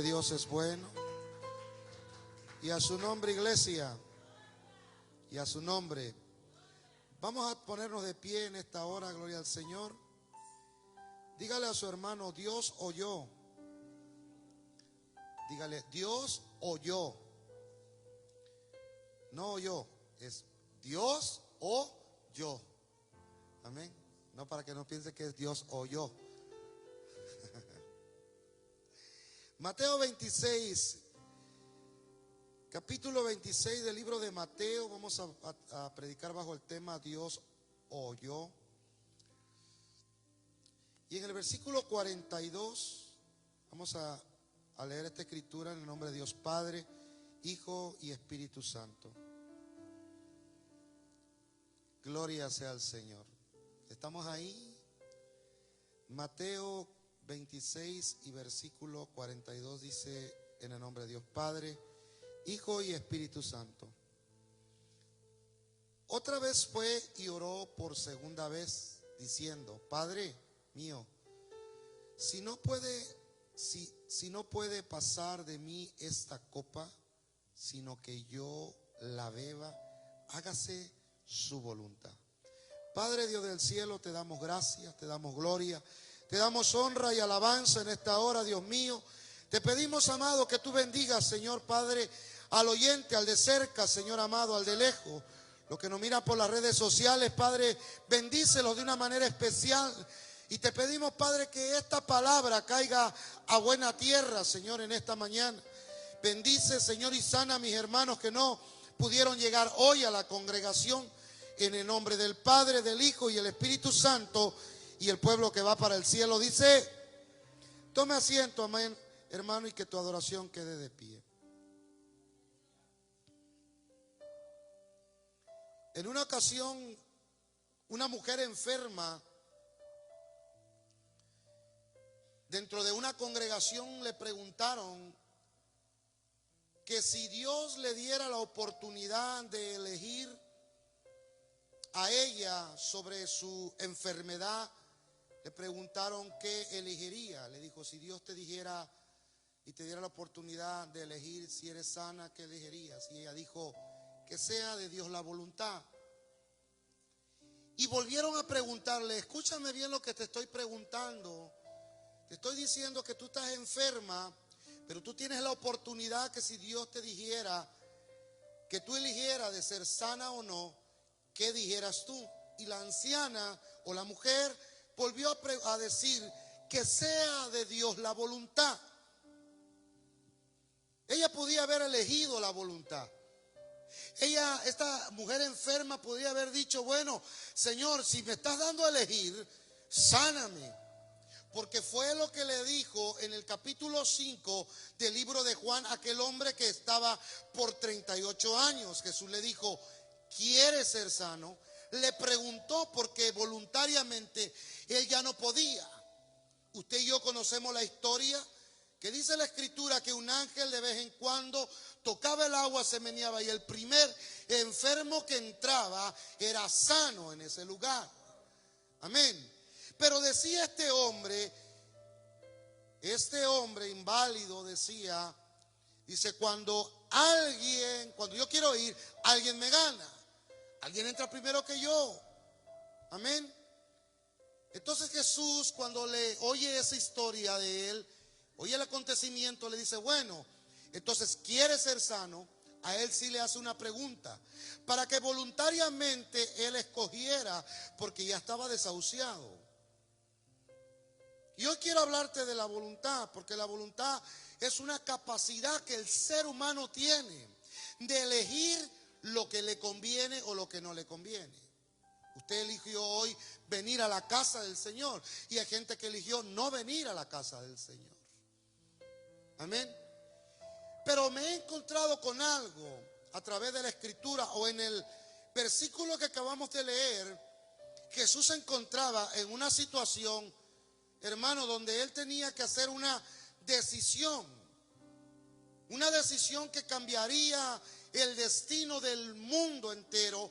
Dios es bueno. Y a su nombre, iglesia. Y a su nombre. Vamos a ponernos de pie en esta hora, gloria al Señor. Dígale a su hermano, Dios oyó. Dígale, Dios oyó. No oyó, es Dios oyó. Amén. No para que no piense que es Dios oyó. Mateo 26, capítulo 26 del libro de Mateo. Vamos a predicar bajo el tema Dios oyó. Y en el versículo 42 vamos a leer esta escritura en el nombre de Dios Padre, Hijo y Espíritu Santo. Gloria sea al Señor. ¿Estamos ahí? Mateo 26 y versículo 42 dice en el nombre de Dios Padre, Hijo y Espíritu Santo. Otra vez fue y oró por segunda vez diciendo, Padre mío, si no puede pasar de mí esta copa, sino que yo la beba, hágase su voluntad. Padre Dios del cielo, te damos gracias, te damos gloria, te damos honra y alabanza en esta hora, Dios mío. Te pedimos, amado, que tú bendigas, Señor Padre, al oyente, al de cerca, Señor amado, al de lejos, los que nos miran por las redes sociales, Padre, bendícelos de una manera especial. Y te pedimos, Padre, que esta palabra caiga a buena tierra, Señor, en esta mañana. Bendice, Señor, y sana a mis hermanos que no pudieron llegar hoy a la congregación. En el nombre del Padre, del Hijo y el Espíritu Santo. Y el pueblo que va para el cielo dice, tome asiento, amén, hermano, y que tu adoración quede de pie. En una ocasión, una mujer enferma dentro de una congregación le preguntaron que si Dios le diera la oportunidad de elegir a ella sobre su enfermedad, le preguntaron qué elegiría. Le dijo, si Dios te dijera y te diera la oportunidad de elegir si eres sana, ¿qué elegirías? Y ella dijo, que sea de Dios la voluntad. Y volvieron a preguntarle, escúchame bien lo que te estoy preguntando. Te estoy diciendo que tú estás enferma, pero tú tienes la oportunidad que si Dios te dijera que tú eligieras de ser sana o no, ¿qué dijeras tú? Y la anciana o la mujer volvió a decir que sea de Dios la voluntad. Ella podía haber elegido la voluntad. Esta mujer enferma podría haber dicho, bueno, Señor, si me estás dando a elegir, sáname. Porque fue lo que le dijo en el capítulo 5 del libro de Juan aquel hombre que estaba por 38 años. Jesús le dijo, ¿quieres ser sano? Le preguntó porque voluntariamente él ya no podía. Usted y yo conocemos la historia que dice la escritura que un ángel de vez en cuando tocaba el agua, se meneaba y el primer enfermo que entraba era sano en ese lugar. Amén. Pero decía este hombre inválido decía, dice, cuando yo quiero ir, alguien me gana. Alguien entra primero que yo. Amén. Entonces Jesús, cuando le oye esa historia de él, oye el acontecimiento, le dice, bueno, entonces quiere ser sano. A él sí le hace una pregunta para que voluntariamente él escogiera, porque ya estaba desahuciado. Y hoy quiero hablarte de la voluntad, porque la voluntad es una capacidad que el ser humano tiene de elegir lo que le conviene o lo que no le conviene. Usted eligió hoy venir a la casa del Señor y hay gente que eligió no venir a la casa del Señor. Amén. Pero me he encontrado con algo a través de la escritura o en el versículo que acabamos de leer. Jesús se encontraba en una situación, hermano, donde él tenía que hacer una decisión que cambiaría el destino del mundo entero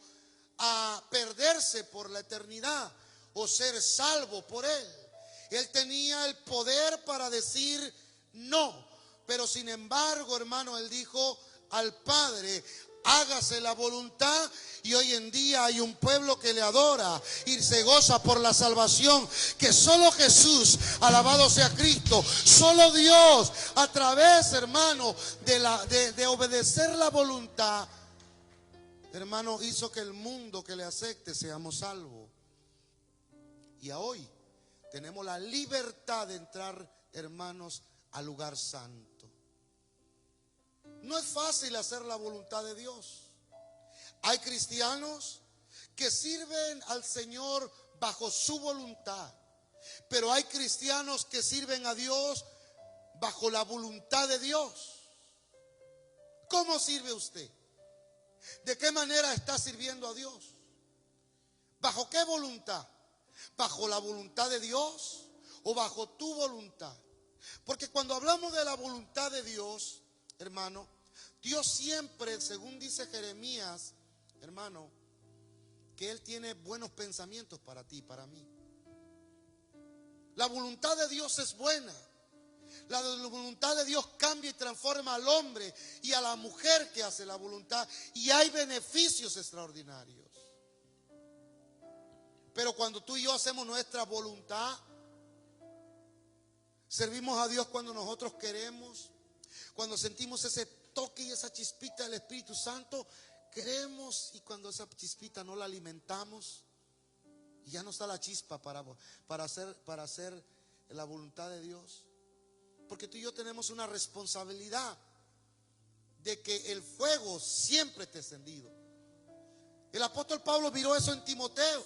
a perderse por la eternidad o ser salvo por él. Él tenía el poder para decir no, Pero sin embargo, hermano, él dijo al Padre: hágase la voluntad. Y hoy en día hay un pueblo que le adora y se goza por la salvación que solo Jesús, alabado sea Cristo, solo Dios, a través, hermano, de obedecer la voluntad, hermano, hizo que el mundo que le acepte seamos salvos. Y hoy tenemos la libertad de entrar, hermanos, al lugar santo. No es fácil hacer la voluntad de Dios. Hay cristianos que sirven al Señor bajo su voluntad, pero hay cristianos que sirven a Dios bajo la voluntad de Dios. ¿Cómo sirve usted? ¿De qué manera está sirviendo a Dios? ¿Bajo qué voluntad? ¿Bajo la voluntad de Dios o bajo tu voluntad? Porque cuando hablamos de la voluntad de Dios, hermano, Dios siempre, según dice Jeremías, hermano, que Él tiene buenos pensamientos para ti y para mí. La voluntad de Dios es buena. La voluntad de Dios cambia y transforma al hombre y a la mujer que hace la voluntad, y hay beneficios extraordinarios. Pero cuando tú y yo hacemos nuestra voluntad, servimos a Dios cuando nosotros queremos, cuando sentimos ese toque y esa chispita del Espíritu Santo, queremos, y cuando esa chispita no la alimentamos, y ya no está la chispa para hacer la voluntad de Dios. Porque tú y yo tenemos una responsabilidad de que el fuego siempre esté encendido. El apóstol Pablo miró eso en Timoteo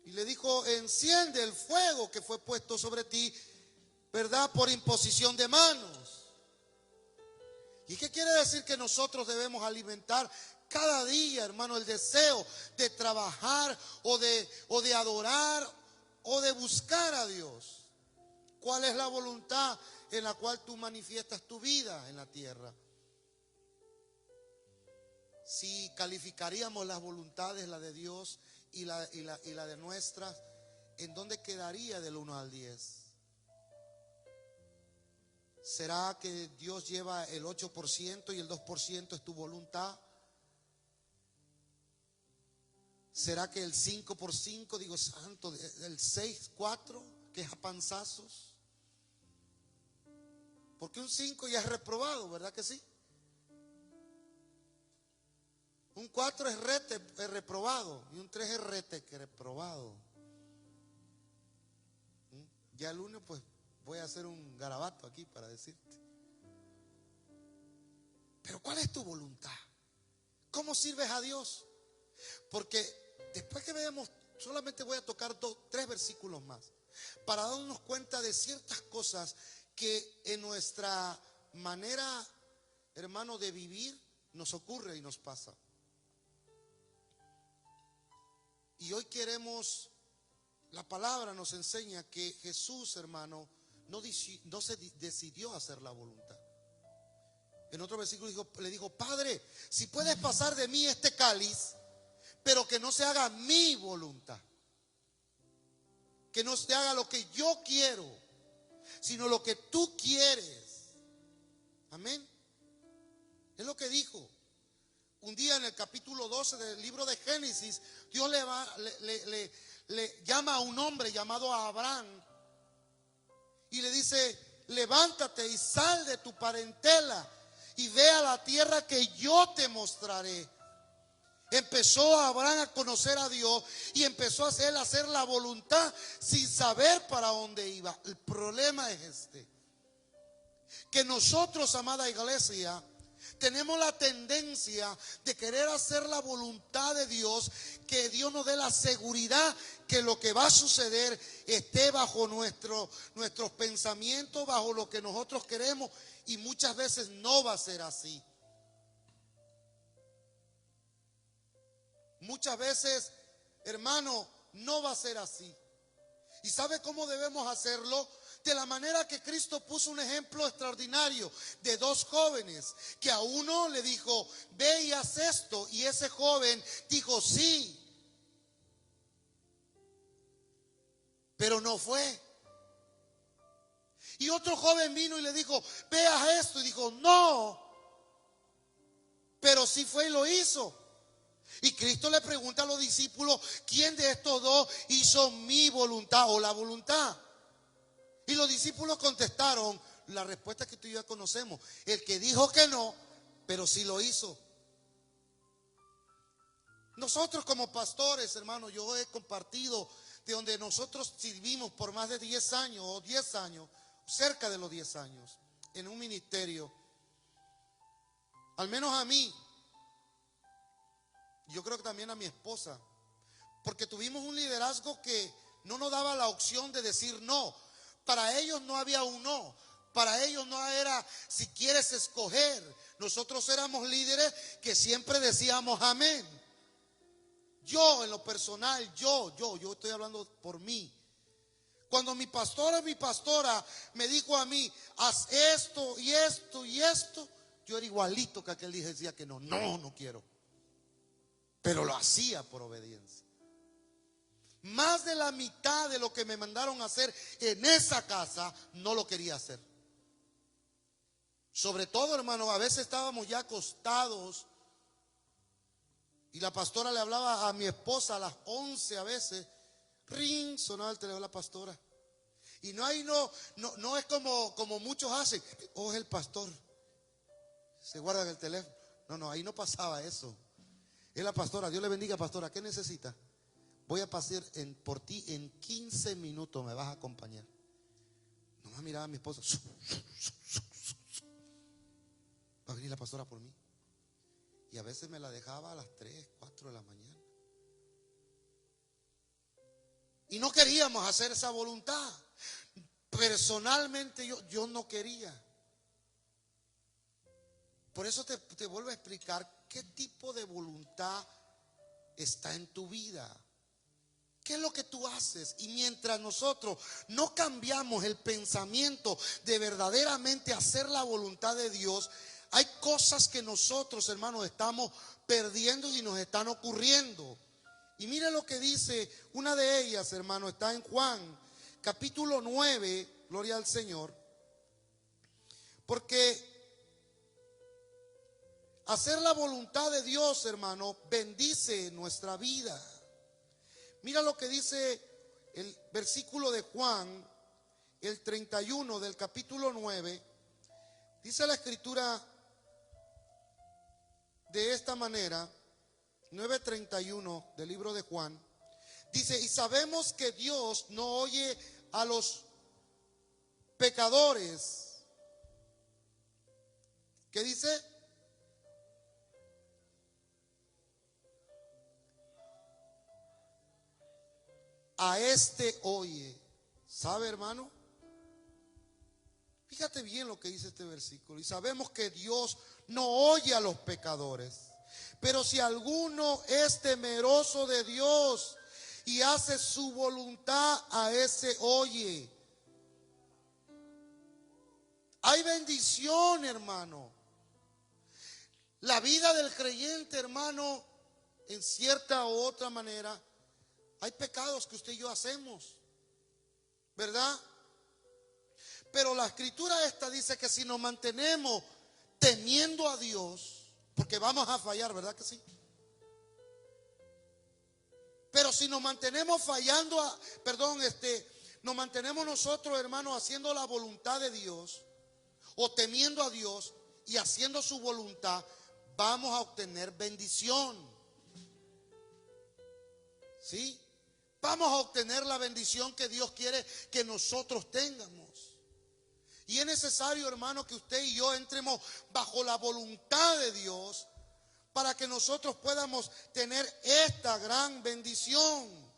y le dijo: enciende el fuego que fue puesto sobre ti, ¿verdad?, por imposición de manos. ¿Y qué quiere decir? Que nosotros debemos alimentar cada día, hermano, el deseo de trabajar o de adorar o de buscar a Dios. ¿Cuál es la voluntad en la cual tú manifiestas tu vida en la tierra? Si calificaríamos las voluntades, la de Dios y la de nuestras, ¿en dónde quedaría del 1 al 10? ¿Será que Dios lleva el 8% y el 2% es tu voluntad? ¿Será que el 5 por 5, digo santo, el 6, 4, que es a panzazos? Porque un 5 ya es reprobado, ¿verdad que sí? Un 4 es reprobado y un 3 es reprobado. Ya el 1, pues voy a hacer un garabato aquí para decirte. Pero ¿cuál es tu voluntad? ¿Cómo sirves a Dios? Porque después que veamos, solamente voy a tocar 3 versículos más para darnos cuenta de ciertas cosas que en nuestra manera, hermano, de vivir nos ocurre y nos pasa. Y hoy la palabra nos enseña que Jesús, hermano, no se decidió a hacer la voluntad. En otro versículo le dijo: Padre, si puedes pasar de mí este cáliz, pero que no se haga mi voluntad, que no se haga lo que yo quiero, sino lo que tú quieres. Amén. Es lo que dijo. Un día en el capítulo 12 del libro de Génesis, Dios le llama a un hombre llamado Abraham y le dice: levántate y sal de tu parentela y ve a la tierra que yo te mostraré. Empezó Abraham a conocer a Dios y empezó a hacer la voluntad sin saber para dónde iba. El problema es que nosotros, amada iglesia, tenemos la tendencia de querer hacer la voluntad de Dios, que Dios nos dé la seguridad que lo que va a suceder esté bajo nuestros pensamientos, bajo lo que nosotros queremos, y muchas veces no va a ser así. Muchas veces, hermano, no va a ser así. ¿Y sabe cómo debemos hacerlo? De la manera que Cristo puso un ejemplo extraordinario de 2 jóvenes, que a uno le dijo: ve y haz esto, y ese joven dijo sí, pero no fue. Y otro joven vino y le dijo, veas esto. Y dijo, no. Pero sí fue y lo hizo. Y Cristo le pregunta a los discípulos, ¿quién de estos dos hizo mi voluntad o la voluntad? Y los discípulos contestaron la respuesta que tú y yo ya conocemos. El que dijo que no, pero sí lo hizo. Nosotros como pastores, hermano, yo he compartido de donde nosotros sirvimos por más de 10 años o 10 años, cerca de los 10 años, en un ministerio. Al menos a mí, yo creo que también a mi esposa, porque tuvimos un liderazgo que no nos daba la opción de decir no. Para ellos no había un no. Para ellos no era si quieres escoger. Nosotros éramos líderes que siempre decíamos amén. Yo en lo personal, yo estoy hablando por mí. Cuando mi pastora me dijo a mí, haz esto y esto y esto, yo era igualito que aquel día decía que no quiero. Pero lo hacía por obediencia. Más de la mitad de lo que me mandaron a hacer en esa casa, no lo quería hacer. Sobre todo, hermano, a veces estábamos ya acostados y la pastora le hablaba a mi esposa a las 11 a veces. Ring, sonaba el teléfono de la pastora. Y no es como muchos hacen. Oh, es el pastor. Se guardan el teléfono. No, ahí no pasaba eso. Es la pastora. Dios le bendiga, pastora. ¿Qué necesita? Voy a pasar por ti en 15 minutos. Me vas a acompañar. Nomás miraba a mi esposa. Va a venir la pastora por mí. Y a veces me la dejaba a las 3, 4 de la mañana. Y no queríamos hacer esa voluntad. Personalmente yo no quería. Por eso te vuelvo a explicar qué tipo de voluntad está en tu vida. ¿Qué es lo que tú haces? Y mientras nosotros no cambiamos el pensamiento de verdaderamente hacer la voluntad de Dios, hay cosas que nosotros, hermanos, estamos perdiendo y nos están ocurriendo. Y mire lo que dice una de ellas, hermano, está en Juan, capítulo 9, gloria al Señor. Porque hacer la voluntad de Dios, hermano, bendice nuestra vida. Mira lo que dice el versículo de Juan, el 31 del capítulo 9. Dice la escritura de esta manera, 9:31 del libro de Juan. Dice, y sabemos que Dios no oye a los pecadores. ¿Qué dice? A este oye. ¿Sabe, hermano? Fíjate bien lo que dice este versículo. Y sabemos que Dios no oye a los pecadores. Pero si alguno es temeroso de Dios y hace su voluntad, a ese oye. Hay bendición, hermano. La vida del creyente, hermano, en cierta u otra manera, hay pecados que usted y yo hacemos, ¿verdad? Pero la escritura esta dice que si nos mantenemos temiendo a Dios, porque vamos a fallar, ¿verdad que sí? Pero si nos mantenemos nos mantenemos nosotros, hermanos, haciendo la voluntad de Dios o temiendo a Dios y haciendo su voluntad, vamos a obtener bendición. ¿Sí? Vamos a obtener la bendición que Dios quiere que nosotros tengamos. Y es necesario, hermano, que usted y yo entremos bajo la voluntad de Dios para que nosotros podamos tener esta gran bendición.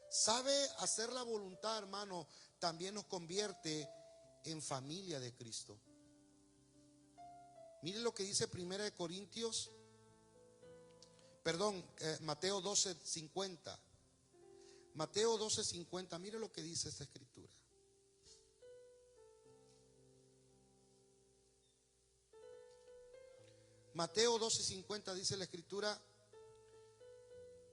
¿Sabe? Hacer la voluntad, hermano, también nos convierte en familia de Cristo. Mire lo que dice Mateo 12:50. Mateo 12:50, mire lo que dice esta escritura. Mateo 12:50 dice la escritura,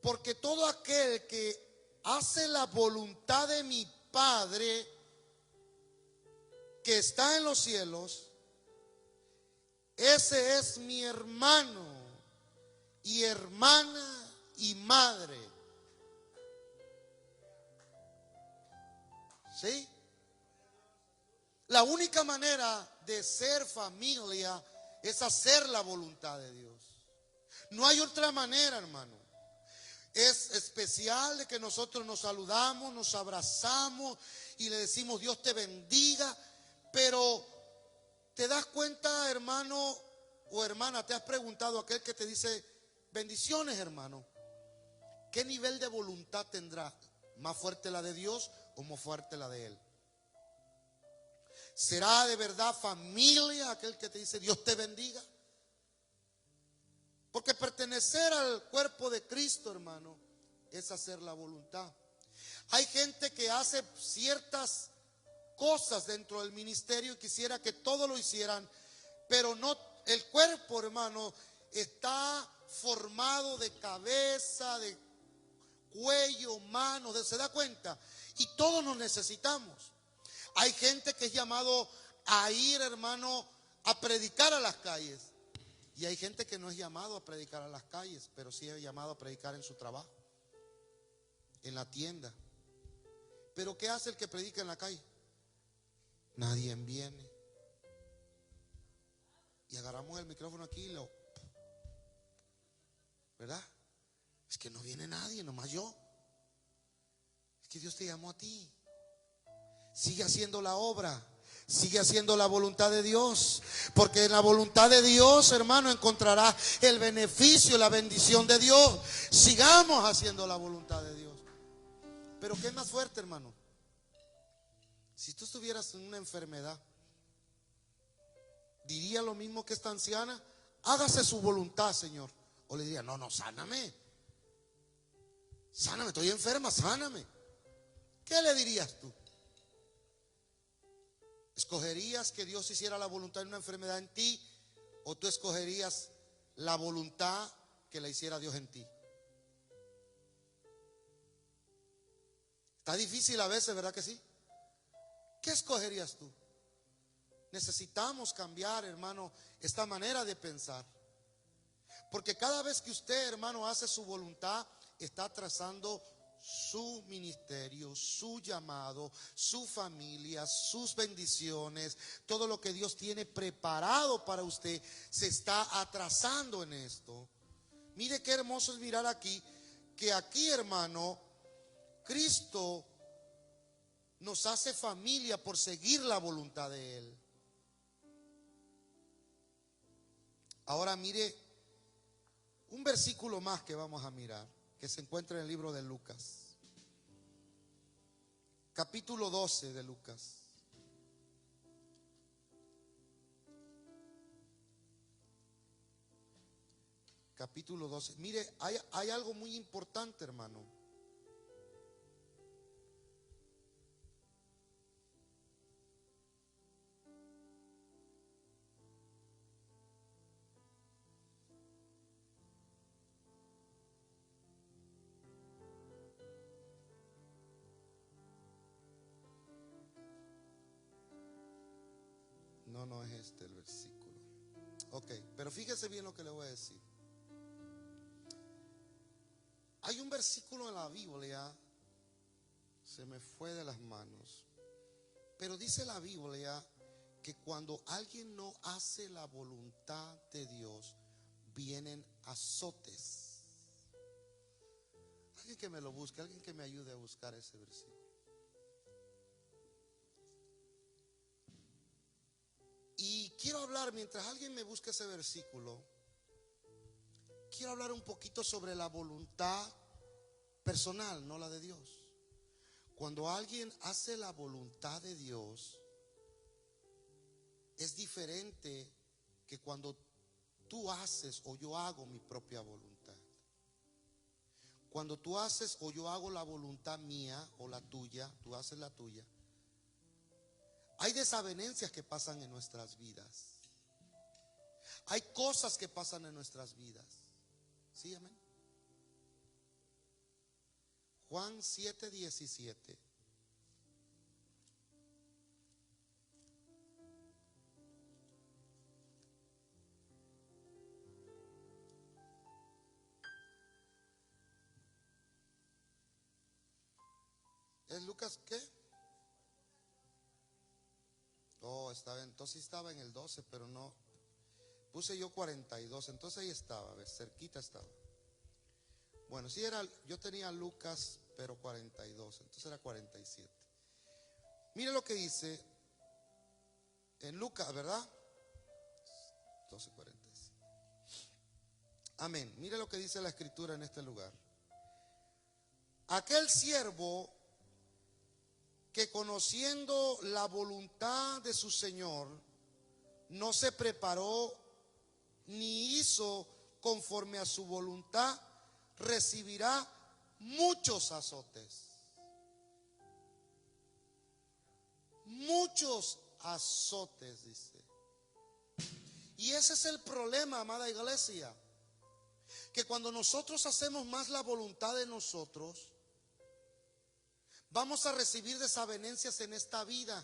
porque todo aquel que hace la voluntad de mi Padre que está en los cielos, ese es mi hermano y hermana y madre. ¿Sí? La única manera de ser familia es hacer la voluntad de Dios. No hay otra manera, hermano. Es especial de que nosotros nos saludamos, nos abrazamos y le decimos Dios te bendiga, pero ¿te das cuenta, hermano o hermana? ¿Te has preguntado a aquel que te dice bendiciones, hermano? ¿Qué nivel de voluntad tendrá? ¿Más fuerte la de Dios o más fuerte la de él? ¿Será de verdad familia aquel que te dice Dios te bendiga? Porque pertenecer al cuerpo de Cristo, hermano, es hacer la voluntad. Hay gente que hace ciertas cosas dentro del ministerio y quisiera que todos lo hicieran, pero no, el cuerpo, hermano, está formado de cabeza, de cuello, manos, ¿se da cuenta? Y todos nos necesitamos. Hay gente que es llamado a ir, hermano, a predicar a las calles. Y hay gente que no es llamado a predicar a las calles, pero sí es llamado a predicar en su trabajo, en la tienda. Pero ¿qué hace el que predica en la calle? Nadie viene. Y agarramos el micrófono aquí y ¿verdad? Es que no viene nadie, nomás yo. Es que Dios te llamó a ti. Sigue haciendo la obra. Sigue haciendo la voluntad de Dios, porque en la voluntad de Dios, hermano, encontrará el beneficio, la bendición de Dios. Sigamos haciendo la voluntad de Dios. Pero ¿qué es más fuerte, hermano? Si tú estuvieras en una enfermedad, ¿diría lo mismo que esta anciana? Hágase su voluntad, Señor. O le diría, no, sáname. Sáname, estoy enferma, sáname. ¿Qué le dirías tú? ¿Escogerías que Dios hiciera la voluntad de una enfermedad en ti? ¿O tú escogerías la voluntad que la hiciera Dios en ti? Está difícil a veces, ¿verdad que sí? ¿Qué escogerías tú? Necesitamos cambiar, hermano, esta manera de pensar. Porque cada vez que usted, hermano, hace su voluntad, está trazando su ministerio, su llamado, su familia, sus bendiciones, todo lo que Dios tiene preparado para usted se está atrasando en esto. Mire qué hermoso es mirar aquí, que aquí, hermano, Cristo nos hace familia por seguir la voluntad de Él. Ahora mire un versículo más que vamos a mirar, que se encuentra en el libro de Lucas, capítulo 12 de Lucas. Capítulo 12. Mire, hay algo muy importante, hermano. No es este el versículo. Ok, pero fíjese bien lo que le voy a decir. Hay un versículo en la Biblia, se me fue de las manos, pero dice la Biblia que cuando alguien no hace la voluntad de Dios, vienen azotes. Alguien que me lo busque, alguien que me ayude a buscar ese versículo. Y quiero hablar, mientras alguien me busque ese versículo, quiero hablar un poquito sobre la voluntad personal, no la de Dios. Cuando alguien hace la voluntad de Dios, es diferente que cuando tú haces o yo hago mi propia voluntad. Cuando tú haces o yo hago la voluntad mía o la tuya, tú haces la tuya, hay desavenencias que pasan en nuestras vidas. Hay cosas que pasan en nuestras vidas. ¿Sí, amén? Juan 7:17. ¿Es Lucas qué? Oh, estaba, entonces estaba en el 12, pero no. Puse yo 42, entonces ahí estaba, a ver, cerquita estaba. Bueno, sí era, yo tenía Lucas, pero 42, entonces era 47. Mire lo que dice en Lucas, ¿verdad? 12:46. Amén. Mire lo que dice la escritura en este lugar. Aquel siervo que conociendo la voluntad de su Señor, no se preparó ni hizo conforme a su voluntad, recibirá muchos azotes. Muchos azotes, dice. Y ese es el problema, amada iglesia, que cuando nosotros hacemos más la voluntad de nosotros, vamos a recibir desavenencias en esta vida.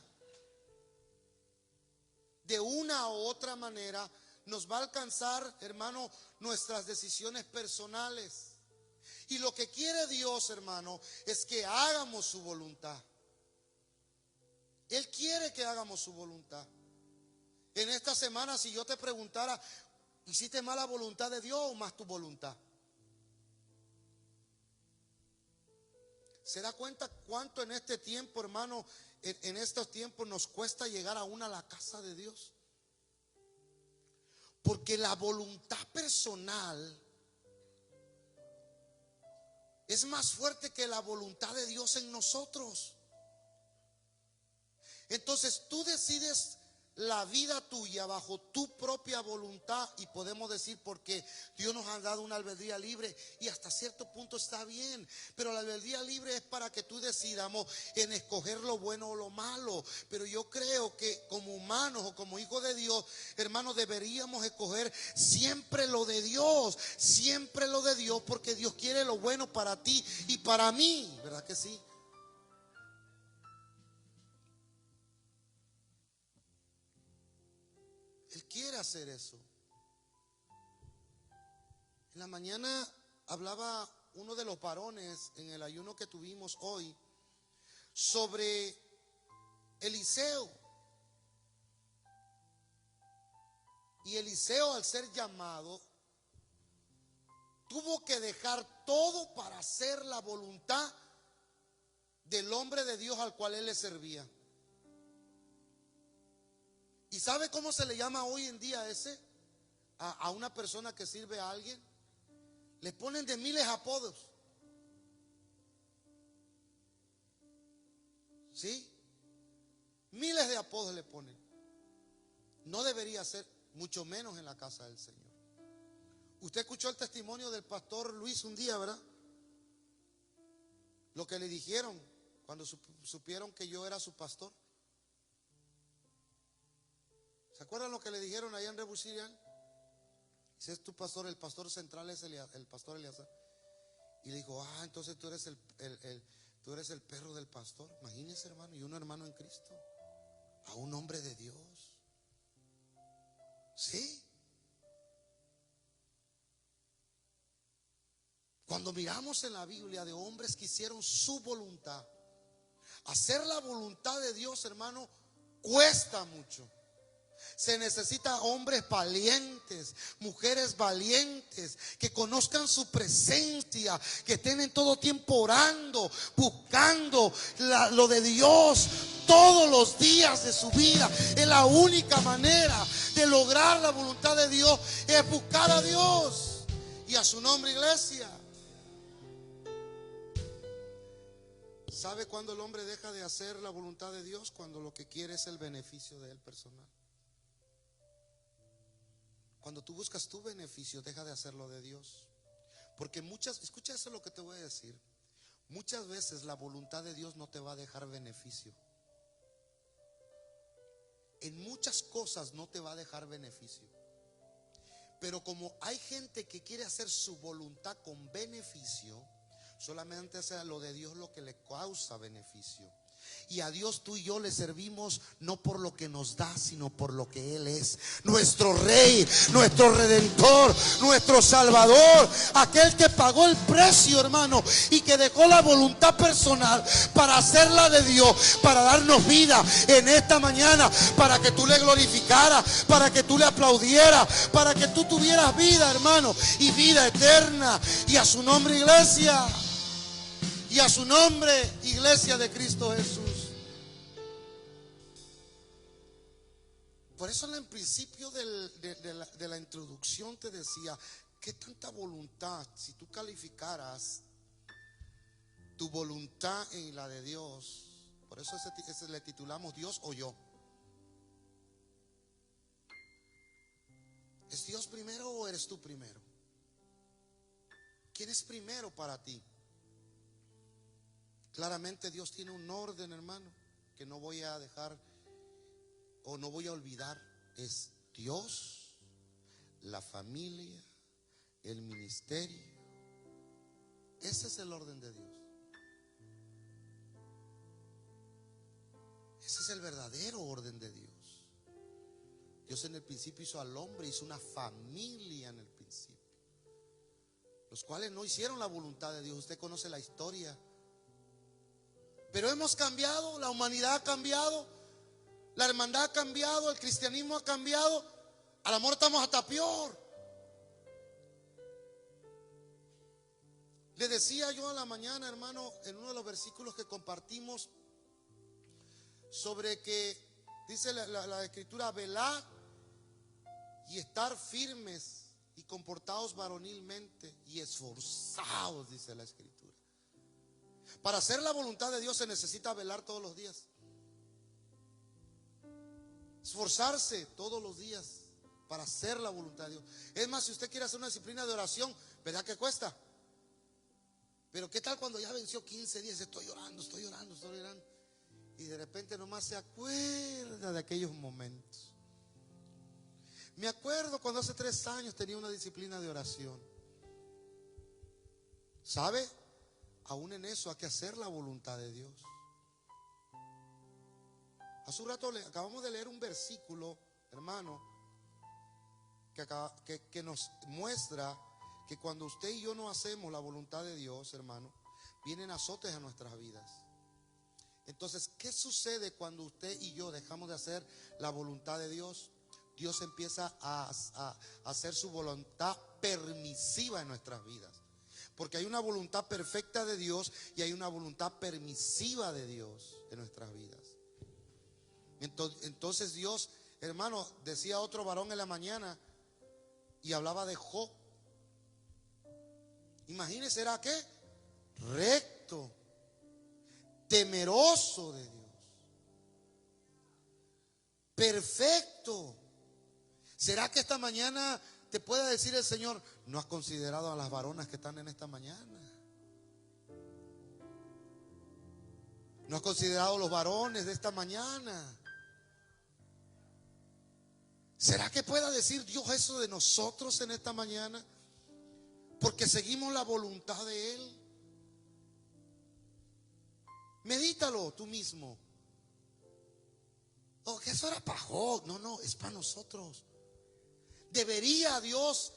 De una u otra manera nos va a alcanzar, hermano, nuestras decisiones personales. Y lo que quiere Dios, hermano, es que hagamos su voluntad. Él quiere que hagamos su voluntad. En esta semana, si yo te preguntara, ¿hiciste más la voluntad de Dios o más tu voluntad? ¿Se da cuenta cuánto en este tiempo, hermano, en estos tiempos nos cuesta llegar aún a la casa de Dios? Porque la voluntad personal es más fuerte que la voluntad de Dios en nosotros. Entonces tú decides la vida tuya bajo tu propia voluntad, y podemos decir porque Dios nos ha dado una albedría libre, y hasta cierto punto está bien, pero la albedría libre es para que tú decidamos en escoger lo bueno o lo malo. Pero yo creo que como humanos o como hijos de Dios, hermanos, deberíamos escoger siempre lo de Dios, siempre lo de Dios, porque Dios quiere lo bueno para ti y para mí, ¿verdad que sí? Él quiere hacer eso. En la mañana hablaba uno de los varones en el ayuno que tuvimos hoy sobre Eliseo. Y Eliseo, al ser llamado, tuvo que dejar todo para hacer la voluntad del hombre de Dios al cual él le servía. ¿Y sabe cómo se le llama hoy en día a una persona que sirve a alguien? Le ponen de miles de apodos. ¿Sí? Miles de apodos le ponen. No debería ser, mucho menos en la casa del Señor. Usted escuchó el testimonio del pastor Luis un día, ¿verdad? Lo que le dijeron cuando supieron que yo era su pastor. ¿Se acuerdan lo que le dijeron allá en Rebusirian? Si es tu pastor, el pastor central es el pastor Eleazar. Y le dijo, entonces tú eres tú eres el perro del pastor. Imagínese, hermano, y un hermano en Cristo, a un hombre de Dios. ¿Sí? Cuando miramos en la Biblia de hombres que hicieron su voluntad, hacer la voluntad de Dios, hermano, cuesta mucho. Se necesita hombres valientes, mujeres valientes, que conozcan su presencia, que estén en todo tiempo orando, buscando lo de Dios todos los días de su vida. Es la única manera de lograr la voluntad de Dios, es buscar a Dios y a su nombre, iglesia. ¿Sabe cuándo el hombre deja de hacer la voluntad de Dios? Cuando lo que quiere es el beneficio de él personal. Cuando tú buscas tu beneficio, deja de hacer lo de Dios. Porque escucha eso lo que te voy a decir. Muchas veces la voluntad de Dios no te va a dejar beneficio. En muchas cosas no te va a dejar beneficio. Pero como hay gente que quiere hacer su voluntad con beneficio, solamente hace lo de Dios lo que le causa beneficio. Y a Dios tú y yo le servimos no por lo que nos da, sino por lo que Él es. Nuestro Rey, nuestro Redentor, nuestro Salvador. Aquel que pagó el precio, hermano, y que dejó la voluntad personal para hacerla de Dios, para darnos vida en esta mañana, para que tú le glorificaras, para que tú le aplaudieras, para que tú tuvieras vida, hermano, y vida eterna. Y a su nombre, iglesia. Y a su nombre, iglesia de Cristo Jesús. Por eso en el principio de la introducción te decía, ¿qué tanta voluntad? Si tú calificaras tu voluntad y la de Dios, por eso ese le titulamos Dios o yo. ¿Es Dios primero o eres tú primero? ¿Quién es primero para ti? Claramente Dios tiene un orden, hermano, que no voy a dejar o no voy a olvidar. Es Dios, la familia, el ministerio. Ese es el orden de Dios. Ese es el verdadero orden de Dios. Dios en el principio hizo al hombre, hizo una familia en el principio, los cuales no hicieron la voluntad de Dios. Usted conoce la historia. Pero hemos cambiado, la humanidad ha cambiado, la hermandad ha cambiado, el cristianismo ha cambiado. Al amor estamos hasta peor. Le decía yo a la mañana, hermano, en uno de los versículos que compartimos, sobre que dice la escritura: velad y estar firmes y comportados varonilmente y esforzados, dice la escritura. Para hacer la voluntad de Dios se necesita velar todos los días, esforzarse todos los días para hacer la voluntad de Dios. Es más, si usted quiere hacer una disciplina de oración, ¿verdad que cuesta? Pero ¿qué tal cuando ya venció 15 días? Estoy llorando, y de repente nomás se acuerda de aquellos momentos. Me acuerdo cuando hace 3 años tenía una disciplina de oración. ¿Sabe? Aún en eso hay que hacer la voluntad de Dios. Hace un rato acabamos de leer un versículo, hermano, que nos muestra que cuando usted y yo no hacemos la voluntad de Dios, hermano, vienen azotes a nuestras vidas. Entonces, ¿qué sucede cuando usted y yo dejamos de hacer la voluntad de Dios? Dios empieza a hacer su voluntad permisiva en nuestras vidas. Porque hay una voluntad perfecta de Dios y hay una voluntad permisiva de Dios en nuestras vidas. Entonces Dios, hermano, decía otro varón en la mañana y hablaba de Job. Imagínese, ¿era qué? Recto, temeroso de Dios, perfecto. ¿Será que esta mañana te pueda decir el Señor: no has considerado a las varonas que están en esta mañana? ¿No has considerado a los varones de esta mañana? ¿Será que pueda decir Dios eso de nosotros en esta mañana? Porque seguimos la voluntad de Él. Medítalo tú mismo. Oh, que eso era para Job. No, es para nosotros. Debería Dios,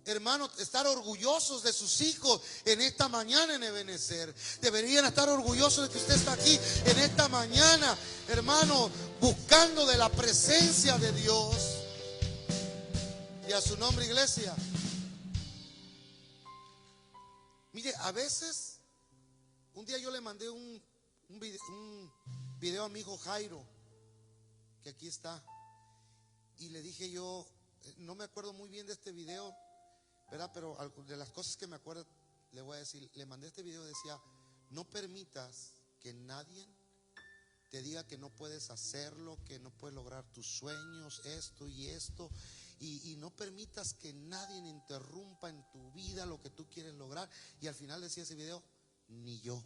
hermano, estar orgullosos de sus hijos en esta mañana en Ebenecer. Deberían estar orgullosos de que usted está aquí en esta mañana, hermano, buscando de la presencia de Dios. Y a su nombre, iglesia. Mire, a veces, un día yo le mandé un video a mi hijo Jairo, que aquí está, y le dije yo, no me acuerdo muy bien de este video, ¿verdad? Pero de las cosas que me acuerdo, le voy a decir, le mandé este video, decía: no permitas que nadie te diga que no puedes hacerlo, que no puedes lograr tus sueños, esto y esto, y no permitas que nadie interrumpa en tu vida lo que tú quieres lograr. Y al final decía ese video: ni yo.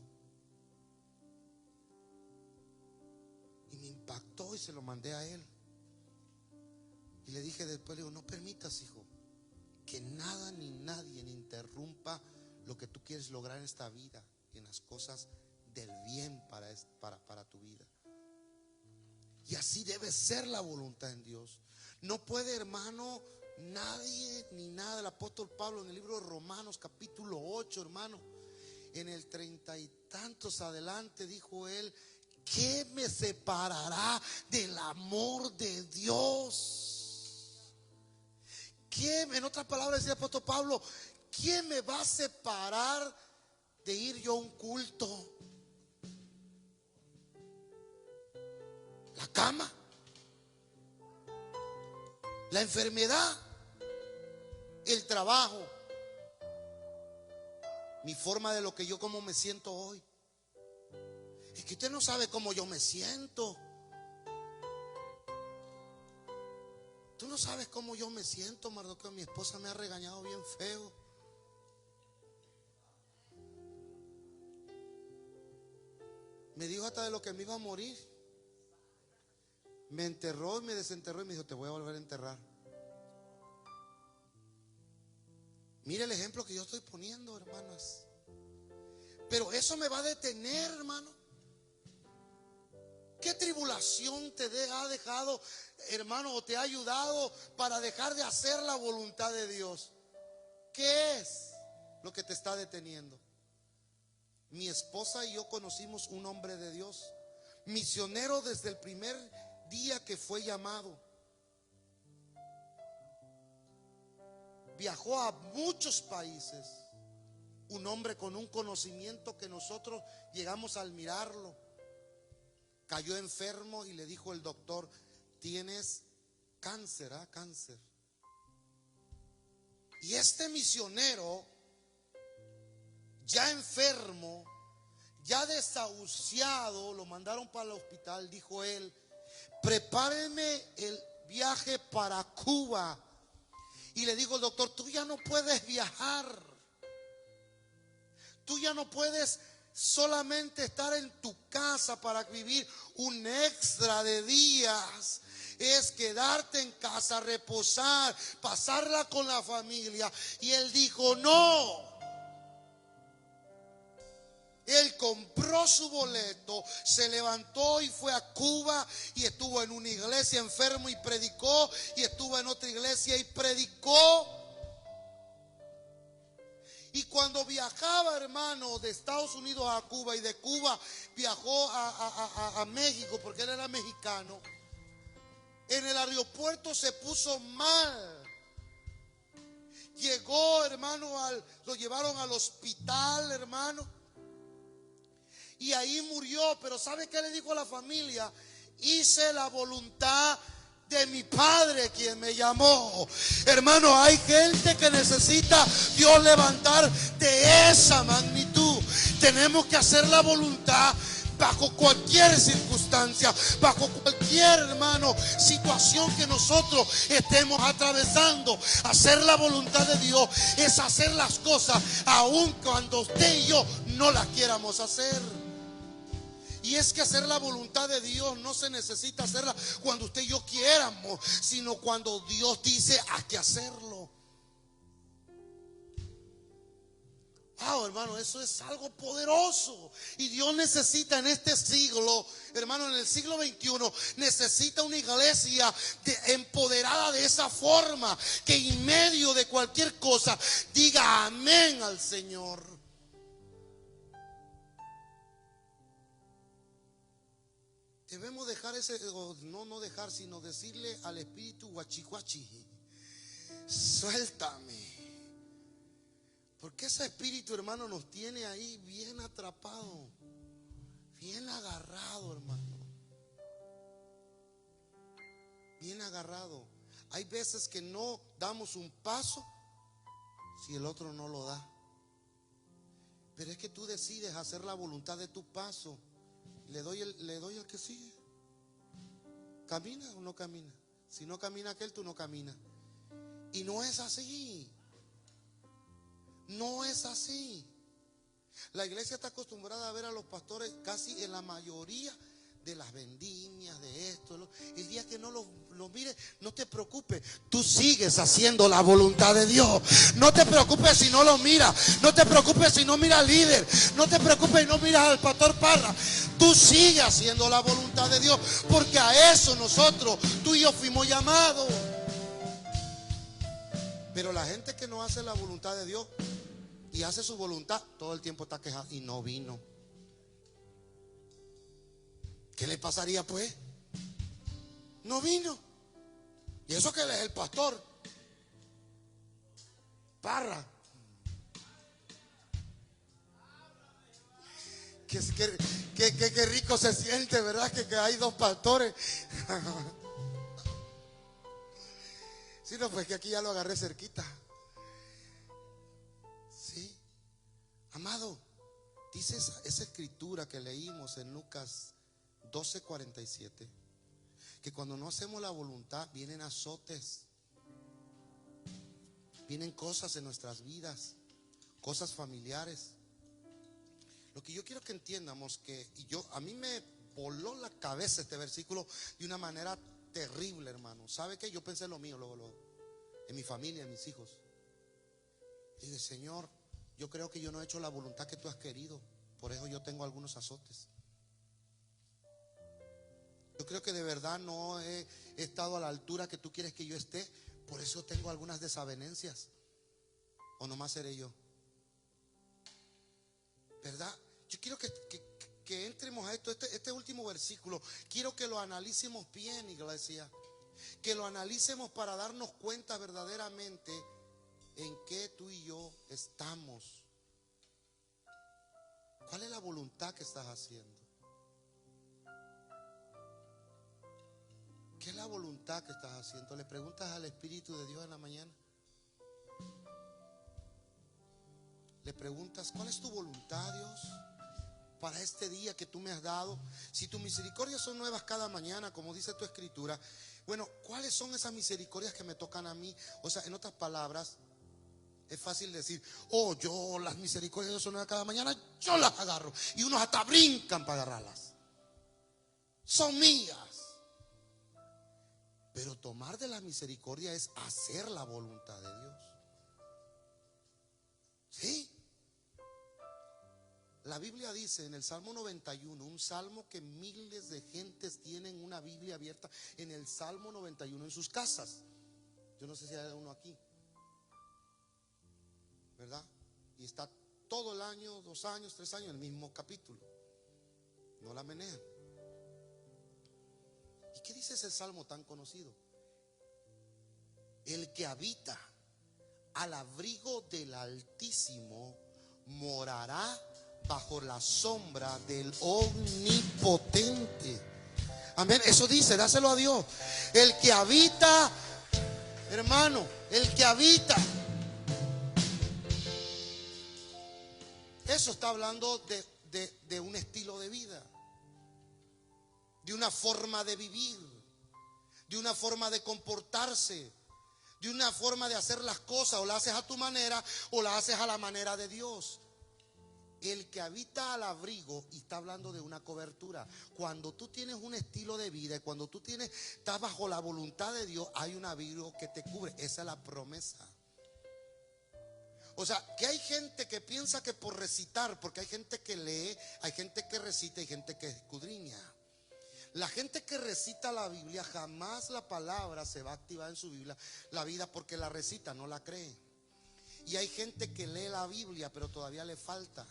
Y me impactó y se lo mandé a él. Y le dije después, le digo: no permitas, hijo, que nada ni nadie interrumpa lo que tú quieres lograr en esta vida y en las cosas del bien para tu vida. Y así debe ser la voluntad en Dios. No puede, hermano, nadie ni nada. El apóstol Pablo en el libro de Romanos capítulo 8, hermano, en el 30 y tantos adelante dijo él: ¿qué me separará del amor de Dios? ¿Quién, en otras palabras decía el apóstol Pablo, quién me va a separar de ir yo a un culto? La cama, la enfermedad, el trabajo, mi forma de lo que yo como me siento hoy. Es que usted no sabe cómo yo me siento. Tú no sabes cómo yo me siento, Mardoqueo. Mi esposa me ha regañado bien feo. Me dijo hasta de lo que me iba a morir. Me enterró y me desenterró y me dijo: te voy a volver a enterrar. Mire el ejemplo que yo estoy poniendo, hermanas. Pero eso me va a detener, hermano. ¿Qué tribulación ha dejado, hermano, o te ha ayudado para dejar de hacer la voluntad de Dios? ¿Qué es lo que te está deteniendo? Mi esposa y yo conocimos un hombre de Dios, misionero desde el primer día que fue llamado. Viajó a muchos países. Un hombre con un conocimiento que nosotros llegamos a admirarlo. Cayó enfermo y le dijo el doctor: tienes cáncer, cáncer. Y este misionero, ya enfermo, ya desahuciado, lo mandaron para el hospital. Dijo él: prepárenme el viaje para Cuba. Y le dijo el doctor: tú ya no puedes viajar. Tú ya no puedes solamente estar en tu casa para vivir un extra de días. Es quedarte en casa, reposar, pasarla con la familia. Y él dijo: no. Él compró su boleto, se levantó y fue a Cuba, y estuvo en una iglesia enfermo y predicó, y estuvo en otra iglesia y predicó. Y cuando viajaba, hermano, de Estados Unidos a Cuba, y de Cuba viajó a México, porque él era mexicano, en el aeropuerto se puso mal. Llegó, hermano, lo llevaron al hospital, hermano, y ahí murió. Pero ¿sabe qué le dijo a la familia? Hice la voluntad de mi Padre quien me llamó. Hermano, hay gente que necesita Dios levantar de esa magnitud. Tenemos que hacer la voluntad bajo cualquier circunstancia, bajo cualquier, hermano, situación que nosotros estemos atravesando. Hacer la voluntad de Dios es hacer las cosas aun cuando usted y yo no las quieramos hacer. Y es que hacer la voluntad de Dios no se necesita hacerla cuando usted y yo quieramos, sino cuando Dios dice hay que hacerlo. Wow, hermano, eso es algo poderoso. Y Dios necesita en este siglo, hermano, en el siglo XXI, necesita una iglesia empoderada de esa forma, que en medio de cualquier cosa diga amén al Señor. Debemos dejar no dejar, sino decirle al espíritu: guachicuachi, suéltame. Porque ese espíritu, hermano, nos tiene ahí bien atrapado, bien agarrado, hermano. Bien agarrado. Hay veces que no damos un paso si el otro no lo da. Pero es que tú decides hacer la voluntad de tu paso. Le doy el que sigue. ¿Camina o no camina? Si no camina aquel, tú no caminas. Y no es así. No es así. La iglesia está acostumbrada a ver a los pastores casi en la mayoría de las vendimias, de esto. El día que no los mire, no te preocupes, tú sigues haciendo la voluntad de Dios. No te preocupes si no lo miras, no te preocupes si no miras al líder, no te preocupes si no miras al pastor Parra. Tú sigues haciendo la voluntad de Dios, porque a eso nosotros, tú y yo, fuimos llamados. Pero la gente que no hace la voluntad de Dios y hace su voluntad, todo el tiempo está quejando y no vino. ¿Qué le pasaría pues? No vino. Y eso que él es el pastor Parra. Qué rico se siente, ¿verdad? Que hay dos pastores. Sí, no, pues que aquí ya lo agarré cerquita. Sí. Amado, dice esa escritura que leímos en Lucas 12:47, que cuando no hacemos la voluntad vienen azotes, vienen cosas en nuestras vidas, cosas familiares. Lo que yo quiero que entiendamos a mí me voló la cabeza este versículo de una manera terrible, hermano. ¿Sabe qué? Yo pensé en lo mío, luego, en mi familia, en mis hijos. Y dije, Señor, yo creo que yo no he hecho la voluntad que tú has querido, por eso yo tengo algunos azotes. Yo creo que de verdad no he estado a la altura que tú quieres que yo esté, por eso tengo algunas desavenencias. ¿O nomás seré yo? ¿Verdad? Yo quiero que entremos a esto, este último versículo. Quiero que lo analicemos bien, iglesia. Que lo analicemos para darnos cuenta verdaderamente en qué tú y yo estamos. ¿Cuál es la voluntad que estás haciendo? ¿Qué es la voluntad que estás haciendo? ¿Le preguntas al Espíritu de Dios en la mañana? ¿Le preguntas cuál es tu voluntad, Dios, para este día que tú me has dado? Si tus misericordias son nuevas cada mañana, como dice tu escritura, bueno, ¿cuáles son esas misericordias que me tocan a mí? O sea, en otras palabras, es fácil decir, yo las misericordias son nuevas cada mañana, yo las agarro. Y unos hasta brincan para agarrarlas. Son mías. Pero tomar de la misericordia es hacer la voluntad de Dios. ¿Sí? La Biblia dice en el Salmo 91, un salmo que miles de gentes tienen una Biblia abierta en el Salmo 91 en sus casas. Yo no sé si hay uno aquí, ¿verdad? Y está todo el año, 2 años, 3 años, el mismo capítulo. No la menean. ¿Y qué dice ese salmo tan conocido? El que habita al abrigo del Altísimo morará bajo la sombra del Omnipotente. Amén. Eso dice, dáselo a Dios. El que habita, hermano, el que habita. Eso está hablando de un estilo de vida, de una forma de vivir, de una forma de comportarse, de una forma de hacer las cosas. O la haces a tu manera o la haces a la manera de Dios. El que habita al abrigo, y está hablando de una cobertura. Cuando tú tienes un estilo de vida y cuando tú estás bajo la voluntad de Dios, hay un abrigo que te cubre. Esa es la promesa. O sea, que hay gente que piensa que por recitar, porque hay gente que lee, hay gente que recita y gente que escudriña. La gente que recita la Biblia, jamás la palabra se va a activar en su Biblia, la vida, porque la recita, no la cree. Y hay gente que lee la Biblia, pero todavía le falta,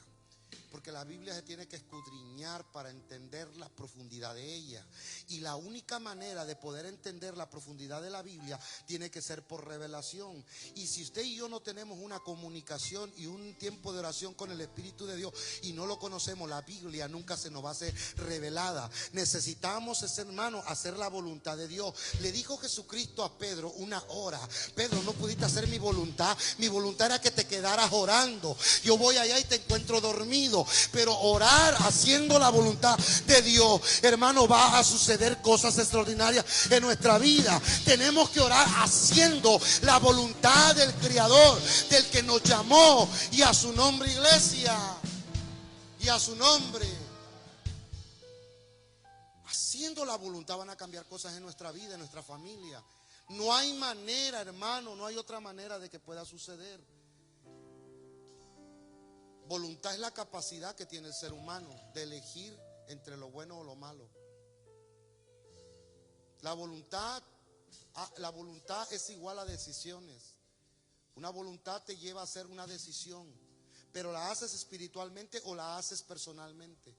porque la Biblia se tiene que escudriñar para entender la profundidad de ella. Y la única manera de poder entender la profundidad de la Biblia tiene que ser por revelación. Y si usted y yo no tenemos una comunicación y un tiempo de oración con el Espíritu de Dios y no lo conocemos, la Biblia nunca se nos va a ser revelada. Necesitamos, ese hermano, hacer la voluntad de Dios. Le dijo Jesucristo a Pedro una hora: Pedro, no pudiste hacer mi voluntad era que te quedaras orando. Yo voy allá y te encuentro dormido. Pero orar haciendo la voluntad de Dios, hermano, va a suceder cosas extraordinarias en nuestra vida. Tenemos que orar haciendo la voluntad del Creador, del que nos llamó, y a su nombre, iglesia, y a su nombre. Haciendo la voluntad van a cambiar cosas en nuestra vida, en nuestra familia. No hay manera, hermano, no hay otra manera de que pueda suceder. Voluntad es la capacidad que tiene el ser humano de elegir entre lo bueno o lo malo. La voluntad es igual a decisiones. Una voluntad te lleva a hacer una decisión, pero la haces espiritualmente o la haces personalmente.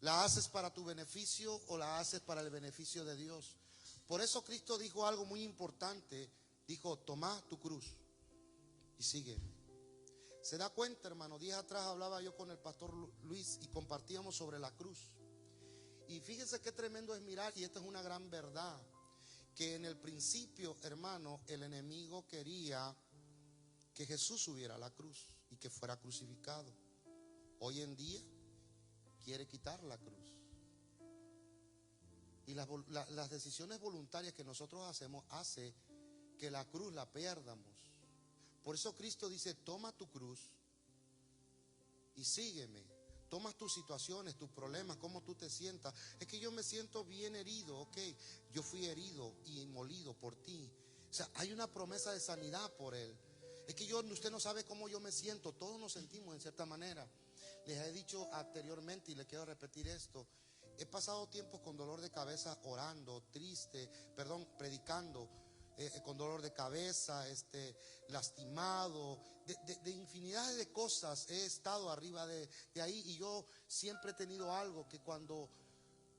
¿La haces para tu beneficio o la haces para el beneficio de Dios? Por eso Cristo dijo algo muy importante. Dijo: toma tu cruz y sígueme. ¿Se da cuenta, hermano? Días atrás hablaba yo con el pastor Luis y compartíamos sobre la cruz. Y fíjese qué tremendo es mirar, y esta es una gran verdad, que en el principio, hermano, el enemigo quería que Jesús subiera a la cruz y que fuera crucificado. Hoy en día quiere quitar la cruz. Y las decisiones voluntarias que nosotros hacemos hace que la cruz la perdamos. Por eso Cristo dice: toma tu cruz y sígueme. Tomas tus situaciones, tus problemas, cómo tú te sientas. Es que yo me siento bien herido, ok. Yo fui herido y molido por ti. O sea, hay una promesa de sanidad por Él. Es que usted no sabe cómo yo me siento. Todos nos sentimos en cierta manera. Les he dicho anteriormente y le quiero repetir esto. He pasado tiempos con dolor de cabeza orando, predicando, con dolor de cabeza, lastimado, de infinidad de cosas. He estado arriba de ahí, y yo siempre he tenido algo, que cuando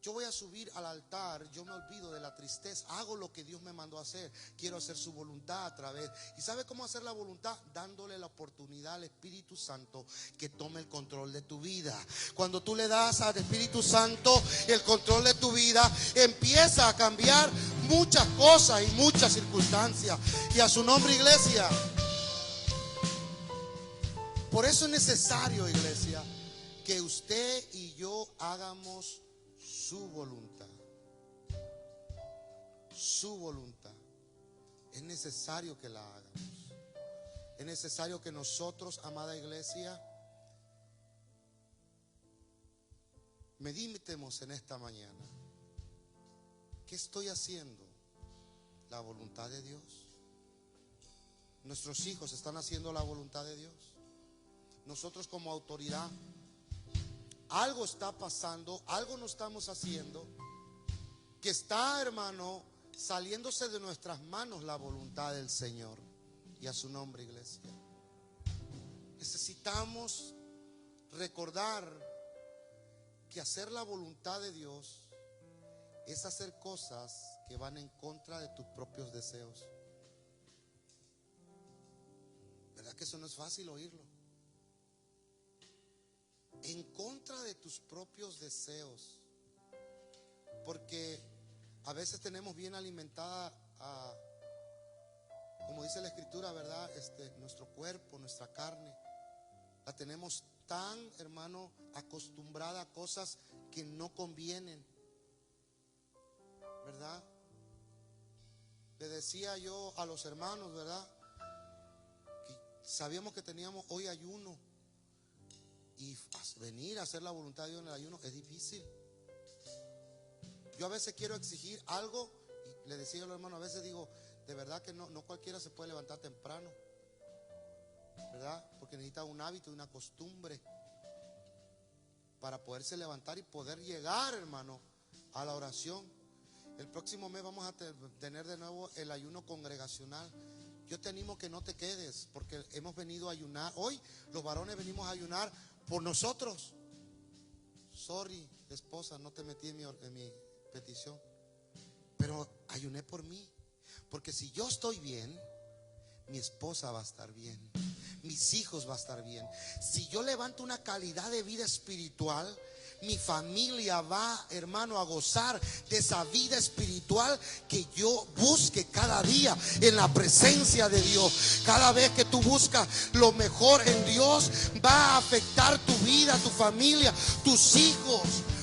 yo voy a subir al altar, yo me olvido de la tristeza. Hago lo que Dios me mandó a hacer. Quiero hacer su voluntad a través. ¿Y sabe cómo hacer la voluntad? Dándole la oportunidad al Espíritu Santo que tome el control de tu vida. Cuando tú le das al Espíritu Santo el control de tu vida, empieza a cambiar muchas cosas y muchas circunstancias. Y a su nombre, iglesia. Por eso es necesario, iglesia, que usted y yo hagamos su voluntad. Su voluntad. Es necesario que la hagamos. Es necesario que nosotros, amada iglesia, meditemos en esta mañana. ¿Qué estoy haciendo? ¿La voluntad de Dios? ¿Nuestros hijos están haciendo la voluntad de Dios? Nosotros como autoridad, algo está pasando, algo no estamos haciendo, que está, hermano, saliéndose de nuestras manos la voluntad del Señor. Y a su nombre, iglesia, necesitamos recordar que hacer la voluntad de Dios es hacer cosas que van en contra de tus propios deseos. ¿Verdad que eso no es fácil oírlo? En contra de tus propios deseos. Porque a veces tenemos bien alimentada, como dice la Escritura, ¿verdad? Nuestro cuerpo, nuestra carne, la tenemos tan, hermano, acostumbrada a cosas que no convienen, ¿verdad? Le decía yo a los hermanos, ¿verdad?, que sabíamos que teníamos hoy ayuno, y venir a hacer la voluntad de Dios en el ayuno es difícil. Yo a veces quiero exigir algo, y le decía a los hermanos, a veces digo, de verdad que no cualquiera se puede levantar temprano, ¿verdad? Porque necesita un hábito y una costumbre para poderse levantar y poder llegar, hermano, a la oración. El próximo mes vamos a tener de nuevo el ayuno congregacional. Yo te animo que no te quedes, porque hemos venido a ayunar. Hoy los varones venimos a ayunar por nosotros. Sorry, esposa, no te metí en mi petición, pero ayuné por mí, porque si yo estoy bien, mi esposa va a estar bien, mis hijos va a estar bien. Si yo levanto una calidad de vida espiritual, mi familia va, hermano, a gozar de esa vida espiritual que yo busque cada día en la presencia de Dios. Cada vez que tú buscas lo mejor en Dios, va a afectar tu vida, tu familia, tus hijos.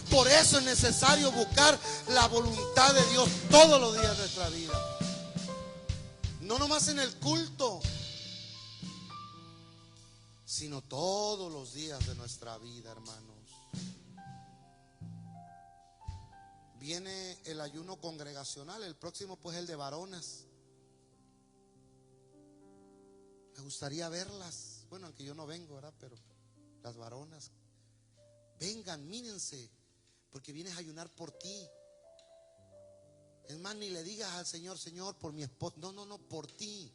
Por eso es necesario buscar la voluntad de Dios todos los días de nuestra vida. No nomás en el culto, sino todos los días de nuestra vida, hermanos. Viene el ayuno congregacional, el próximo pues el de varonas. Me gustaría verlas, bueno, aunque yo no vengo, ¿verdad? Pero las varonas, vengan, mírense, porque vienes a ayunar por ti. Es más, ni le digas al Señor, Señor, por mi esposo. No, no, no, por ti.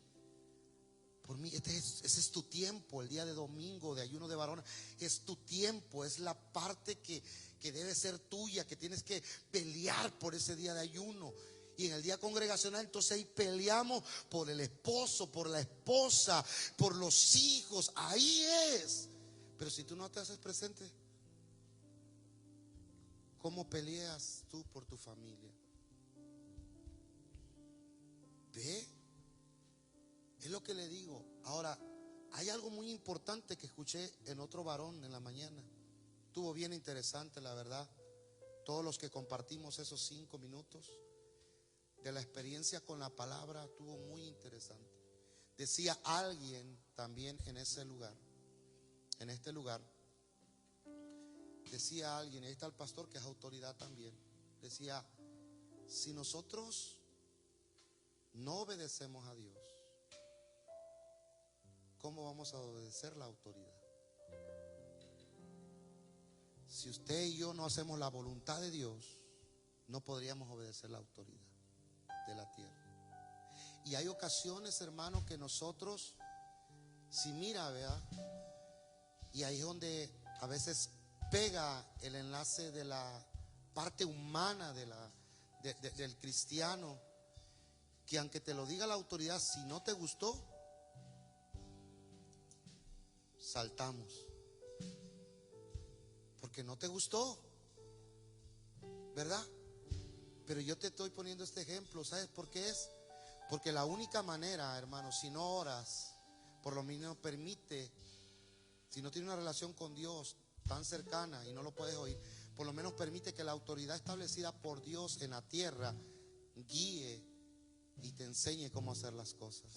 Por mí, ese es tu tiempo, el día de domingo de ayuno de varones. Es tu tiempo, es la parte que debe ser tuya, que tienes que pelear por ese día de ayuno. Y en el día congregacional, entonces ahí peleamos por el esposo, por la esposa, por los hijos. Ahí es. Pero si tú no te haces presente, ¿cómo peleas tú por tu familia? ¿Ve? Es lo que le digo. Ahora, hay algo muy importante que escuché en otro varón en la mañana. Estuvo bien interesante, la verdad. Todos los que compartimos esos 5 minutos de la experiencia con la palabra, estuvo muy interesante. Decía alguien también en ese lugar, en este lugar, decía alguien, ahí está el pastor que es autoridad también, decía, si nosotros no obedecemos a Dios, ¿cómo vamos a obedecer la autoridad? Si usted y yo no hacemos la voluntad de Dios, no podríamos obedecer la autoridad de la tierra. Y hay ocasiones, hermano, que nosotros, si mira, vea, y ahí es donde a veces pega el enlace de la parte humana del cristiano, que aunque te lo diga la autoridad, si no te gustó, saltamos, porque no te gustó, ¿verdad? Pero yo te estoy poniendo este ejemplo, ¿sabes por qué es? Porque la única manera, hermano, si no oras, por lo menos permite, si no tienes una relación con Dios tan cercana y no lo puedes oír, por lo menos permite que la autoridad establecida por Dios en la tierra guíe y te enseñe cómo hacer las cosas.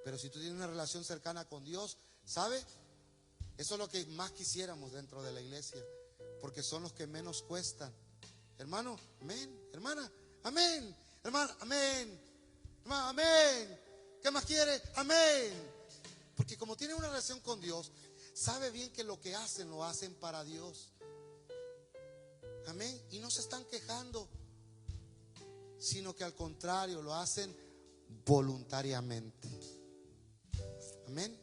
Pero si tú tienes una relación cercana con Dios, ¿sabe? Eso es lo que más quisiéramos dentro de la iglesia, porque son los que menos cuestan. Hermano, amén. Hermana, amén. Hermano, amén. Hermano, amén. ¿Qué más quiere? Amén. Porque como tienen una relación con Dios, sabe bien que lo que hacen, lo hacen para Dios. Amén. Y no se están quejando, sino que al contrario, lo hacen voluntariamente. Amén.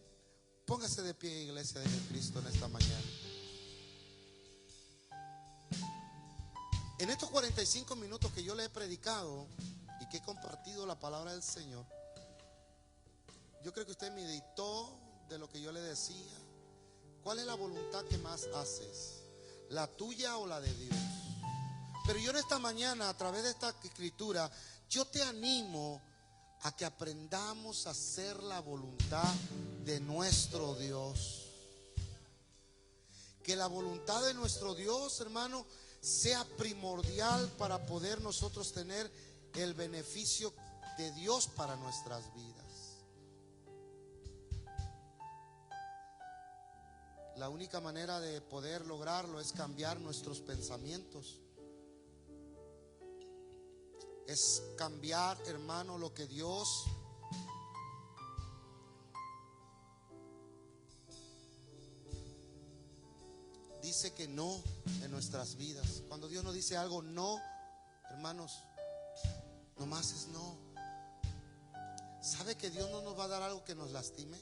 Póngase de pie, iglesia de Jesucristo, en esta mañana. En estos 45 minutos que yo le he predicado y que he compartido la palabra del Señor, yo creo que usted meditó de lo que yo le decía. ¿Cuál es la voluntad que más haces? ¿La tuya o la de Dios? Pero yo en esta mañana, a través de esta escritura, yo te animo a que aprendamos a hacer la voluntad de nuestro Dios. Que la voluntad de nuestro Dios, hermano, sea primordial para poder nosotros tener el beneficio de Dios para nuestras vidas. La única manera de poder lograrlo es cambiar nuestros pensamientos. Es cambiar, hermano, lo que Dios dice que no en nuestras vidas. Cuando Dios nos dice algo no, hermanos, nomás es no. ¿Sabe que Dios no nos va a dar algo que nos lastime?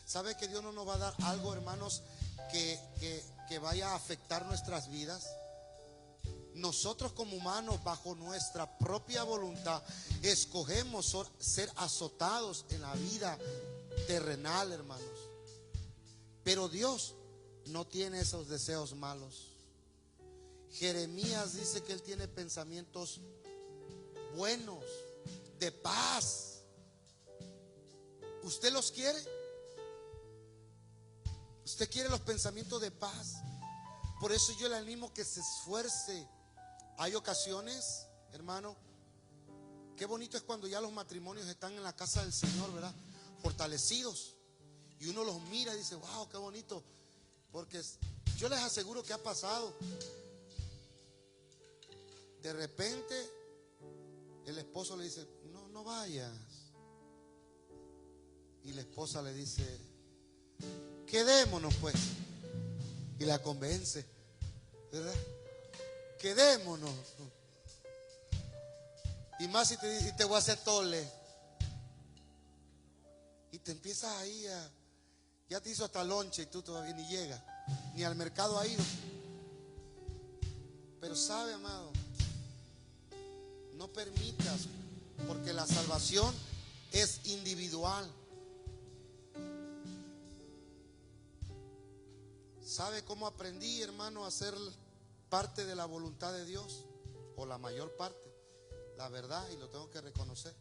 ¿Sabe que Dios no nos va a dar algo, hermanos, que vaya a afectar nuestras vidas? Nosotros como humanos, bajo nuestra propia voluntad, escogemos ser azotados en la vida terrenal, hermanos. Pero Dios no tiene esos deseos malos. Jeremías dice que Él tiene pensamientos buenos, de paz. ¿Usted los quiere? ¿Usted quiere los pensamientos de paz? Por eso yo le animo que se esfuerce. Hay ocasiones, hermano, qué bonito es cuando ya los matrimonios están en la casa del Señor, ¿verdad? Fortalecidos. Y uno los mira y dice, wow, qué bonito. Porque yo les aseguro que ha pasado. de repente el esposo le dice: no, no vayas. Y la esposa le dice: quedémonos pues. Y la convence, ¿verdad? Quedémonos. Y más si te dice: te voy a hacer tole. Y te empiezas ahí a... Ya te hizo hasta lonche y tú todavía ni llegas, ni al mercado ha ido. Pero sabe, amado, no permitas, porque la salvación es individual. ¿Sabe cómo aprendí, hermano, a ser parte de la voluntad de Dios? O la mayor parte, la verdad, y lo tengo que reconocer.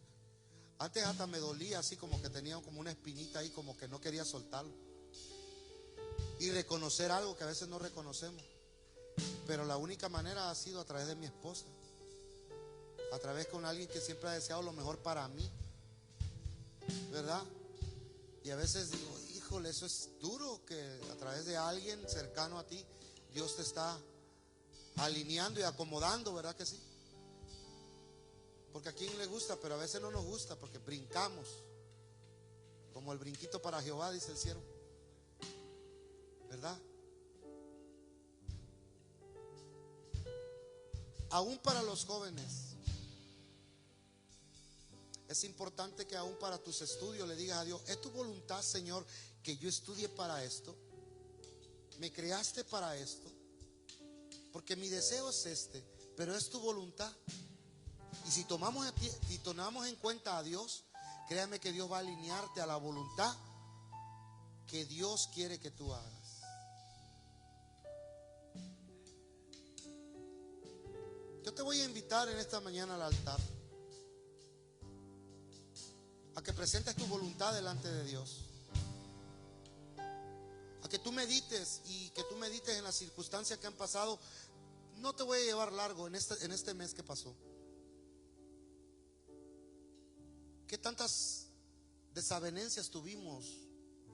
Antes hasta me dolía, así como que tenía como una espinita ahí, como que no quería soltarlo. Y reconocer algo que a veces no reconocemos. Pero la única manera ha sido a través de mi esposa, a través con alguien que siempre ha deseado lo mejor para mí, ¿verdad? Y a veces digo: híjole, eso es duro, que a través de alguien cercano a ti Dios te está alineando y acomodando, ¿verdad que sí? Porque a quien le gusta, pero a veces no nos gusta, porque brincamos como el brinquito para Jehová, dice el siervo, ¿verdad? Aún para los jóvenes es importante que aún para tus estudios le digas a Dios: es tu voluntad, Señor, que yo estudie para esto. Me creaste para esto, porque mi deseo es este, pero es tu voluntad. Y si tomamos en cuenta a Dios, créame que Dios va a alinearte a la voluntad que Dios quiere que tú hagas. Yo te voy a invitar en esta mañana al altar a que presentes tu voluntad delante de Dios, a que tú medites, y que tú medites en las circunstancias que han pasado. No te voy a llevar largo en este mes que pasó. ¿Qué tantas desavenencias tuvimos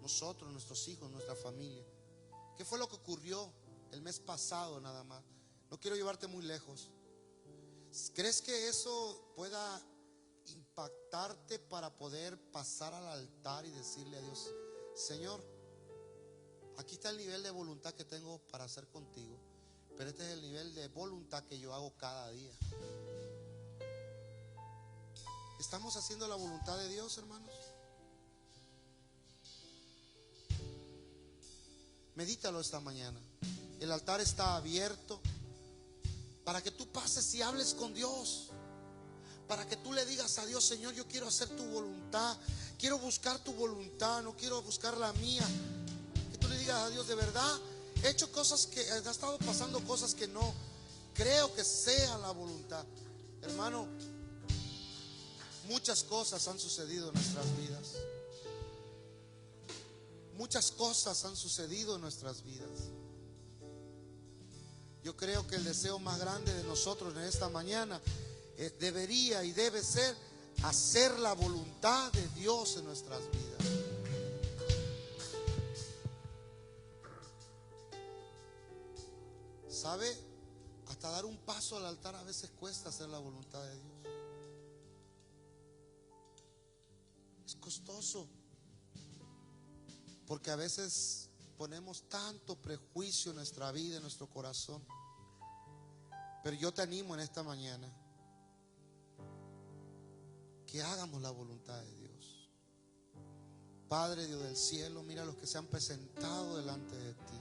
nosotros, nuestros hijos, nuestra familia? ¿Qué fue lo que ocurrió el mes pasado nada más? No quiero llevarte muy lejos. ¿Crees que eso pueda impactarte para poder pasar al altar y decirle a Dios: Señor, aquí está el nivel de voluntad que tengo para hacer contigo, pero este es el nivel de voluntad que yo hago cada día? ¿Estamos haciendo la voluntad de Dios, hermanos? Medítalo esta mañana. El altar está abierto para que tú pases y hables con Dios, para que tú le digas a Dios: Señor, yo quiero hacer tu voluntad, quiero buscar tu voluntad, no quiero buscar la mía. Que tú le digas a Dios: de verdad, he hecho cosas que, ha estado pasando cosas que no creo que sea la voluntad. Hermano, muchas cosas han sucedido en nuestras vidas. Muchas cosas han sucedido en nuestras vidas. Yo creo que el deseo más grande de nosotros en esta mañana debería y debe ser hacer la voluntad de Dios en nuestras vidas. ¿Sabe? Hasta dar un paso al altar a veces cuesta hacer la voluntad de Dios. Es costoso, porque a veces ponemos tanto prejuicio en nuestra vida, en nuestro corazón. Pero yo te animo en esta mañana que hagamos la voluntad de Dios. Padre Dios del cielo, mira a los que se han presentado delante de ti.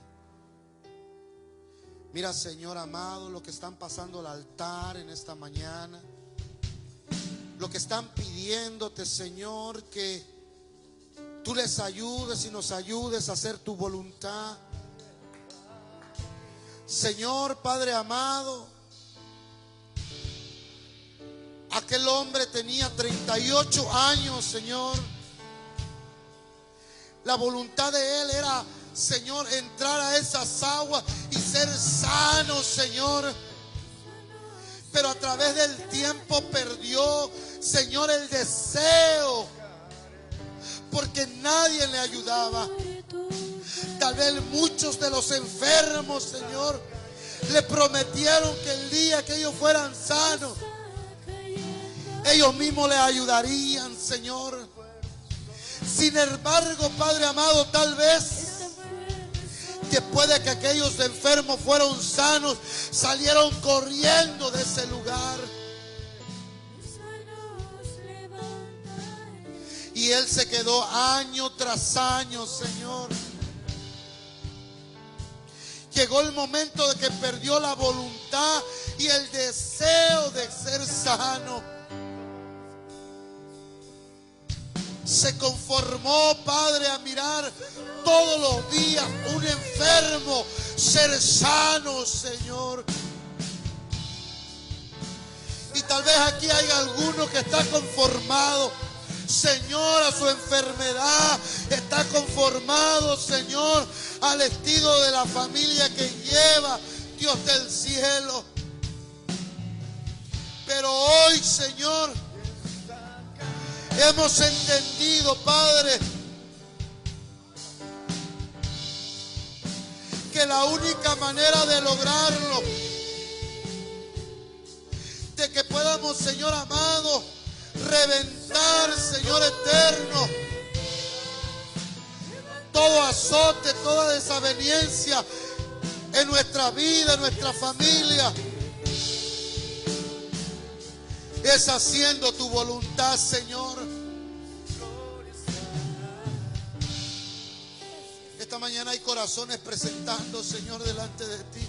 Mira, Señor amado, los que están pasando al altar en esta mañana, los que están pidiéndote, Señor, que tú les ayudes y nos ayudes a hacer tu voluntad. Señor Padre amado, aquel hombre tenía 38 años, Señor. La voluntad de él era, Señor, entrar a esas aguas y ser sano, Señor. Pero a través del tiempo perdió, Señor, el deseo, porque nadie le ayudaba. Tal vez muchos de los enfermos, Señor, le prometieron que el día que ellos fueran sanos, ellos mismos les ayudarían, Señor. Sin embargo, Padre amado, tal vez después de que aquellos enfermos fueron sanos, salieron corriendo de ese lugar. Y él se quedó año tras año, Señor. Llegó el momento de que perdió la voluntad y el deseo de ser sano. Se conformó, Padre, a mirar todos los días un enfermo ser sano, Señor. Y tal vez aquí hay alguno que está conformado, Señor, a su enfermedad. Está conformado, Señor, al estilo de la familia que lleva, Dios del cielo. Pero hoy, Señor, hemos entendido, Padre, que la única manera de lograrlo, de que podamos, Señor amado, reventar, Señor eterno, todo azote, toda desaveniencia en nuestra vida, en nuestra familia, es haciendo tu voluntad, Señor. Esta mañana hay corazones presentando, Señor, delante de ti.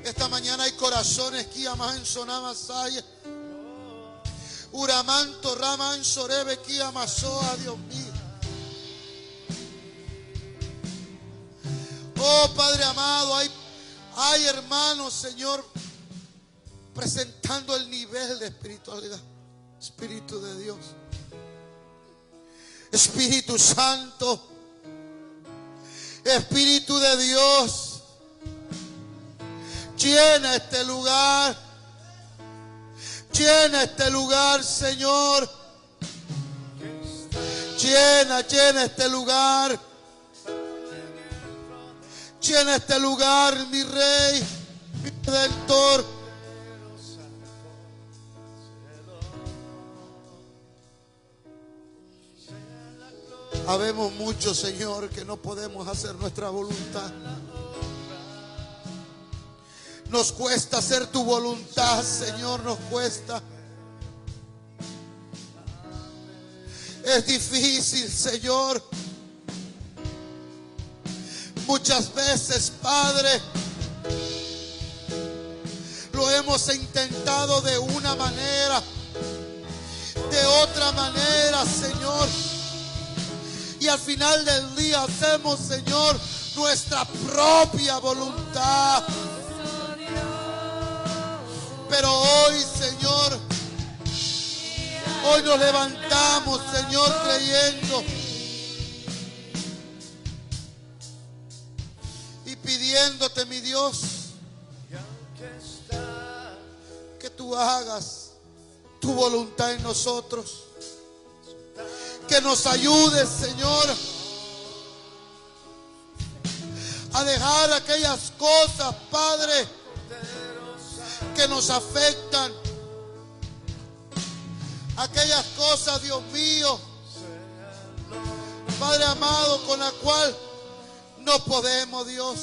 Esta mañana hay corazones que aman en Sonamasaya. Uramanto Raman Sorebe que amasó a Dios mío. Oh Padre amado, hay hermanos, Señor, presentando el nivel de espiritualidad. Espíritu de Dios, Espíritu Santo, Espíritu de Dios, llena este lugar. Llena este lugar, Señor. Llena este lugar. Llena este lugar, mi Rey, mi Redentor. Habemos muchos, Señor, que no podemos hacer nuestra voluntad. Nos cuesta hacer tu voluntad, Señor, nos cuesta. Es difícil, Señor. Muchas veces, Padre, lo hemos intentado de una manera, de otra manera, Señor. Y al final del día hacemos, Señor, nuestra propia voluntad. Pero hoy, Señor, hoy nos levantamos, Señor, creyendo y pidiéndote, mi Dios, que tú hagas tu voluntad en nosotros. Que nos ayudes, Señor, a dejar aquellas cosas, Padre, que nos afectan. Aquellas cosas, Dios mío, Padre amado, con la cual no podemos, Dios.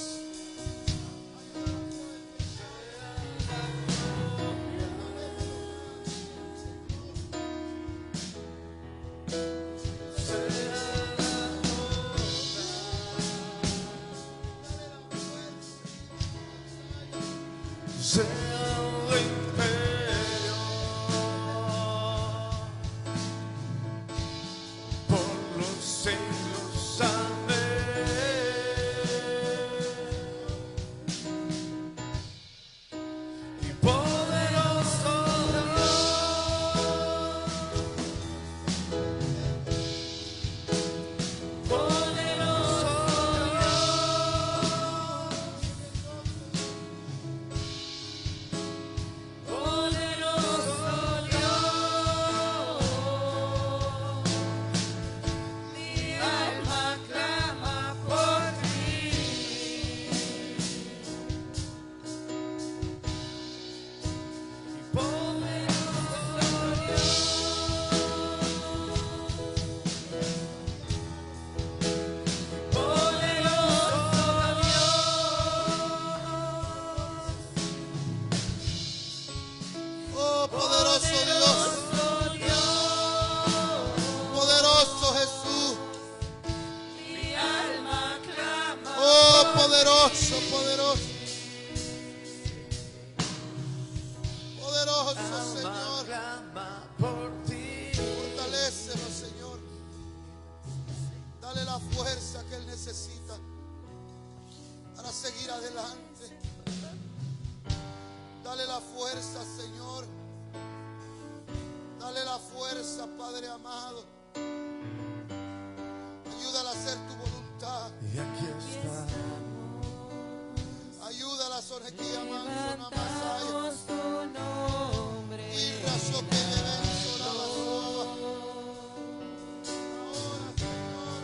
Oh necesita para seguir adelante. Dale la fuerza, Señor. Dale la fuerza, Padre amado. Ayúdala a hacer tu voluntad. Y aquí está. Ayúdala a sorequía manso namasaya. Levantamos tu nombre. Y raso que le venzo la basoba. Ahora, Señor.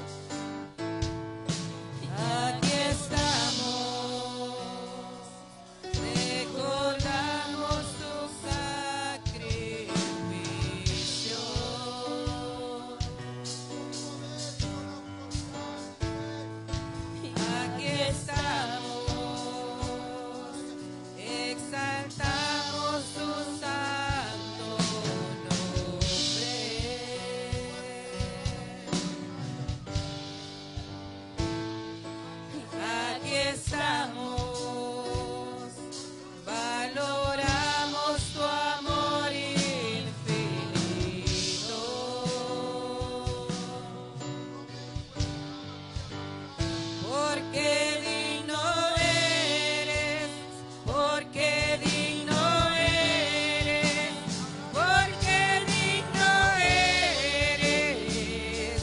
Aquí estamos, recordamos tu sacrificio. Aquí estamos, exaltamos tu santo nombre. Aquí estamos, valoramos tu amor infinito. Porque digno eres, porque digno eres, porque digno eres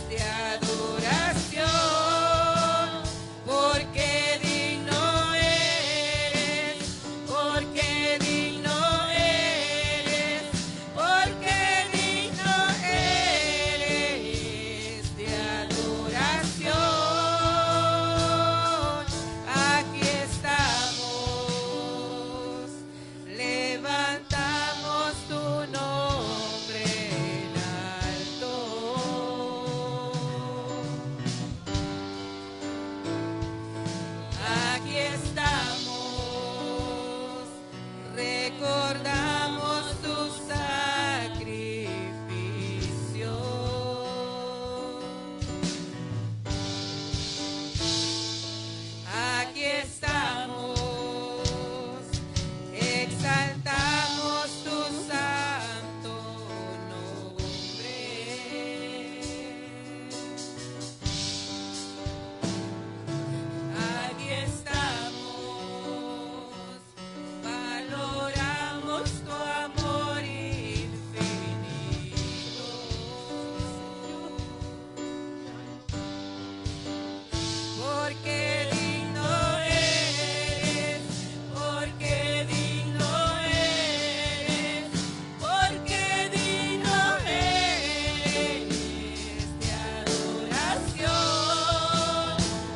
de adoración. Porque digno eres, porque digno eres, porque digno eres de adoración. Aquí estamos, levantamos tu nombre en alto. Aquí estamos, recordamos tu sacrificio. Aquí estamos, exaltamos tu santo nombre. Aquí estamos, valoramos tu amor infinito. Porque digno eres, porque digno eres, porque digno eres de adoración.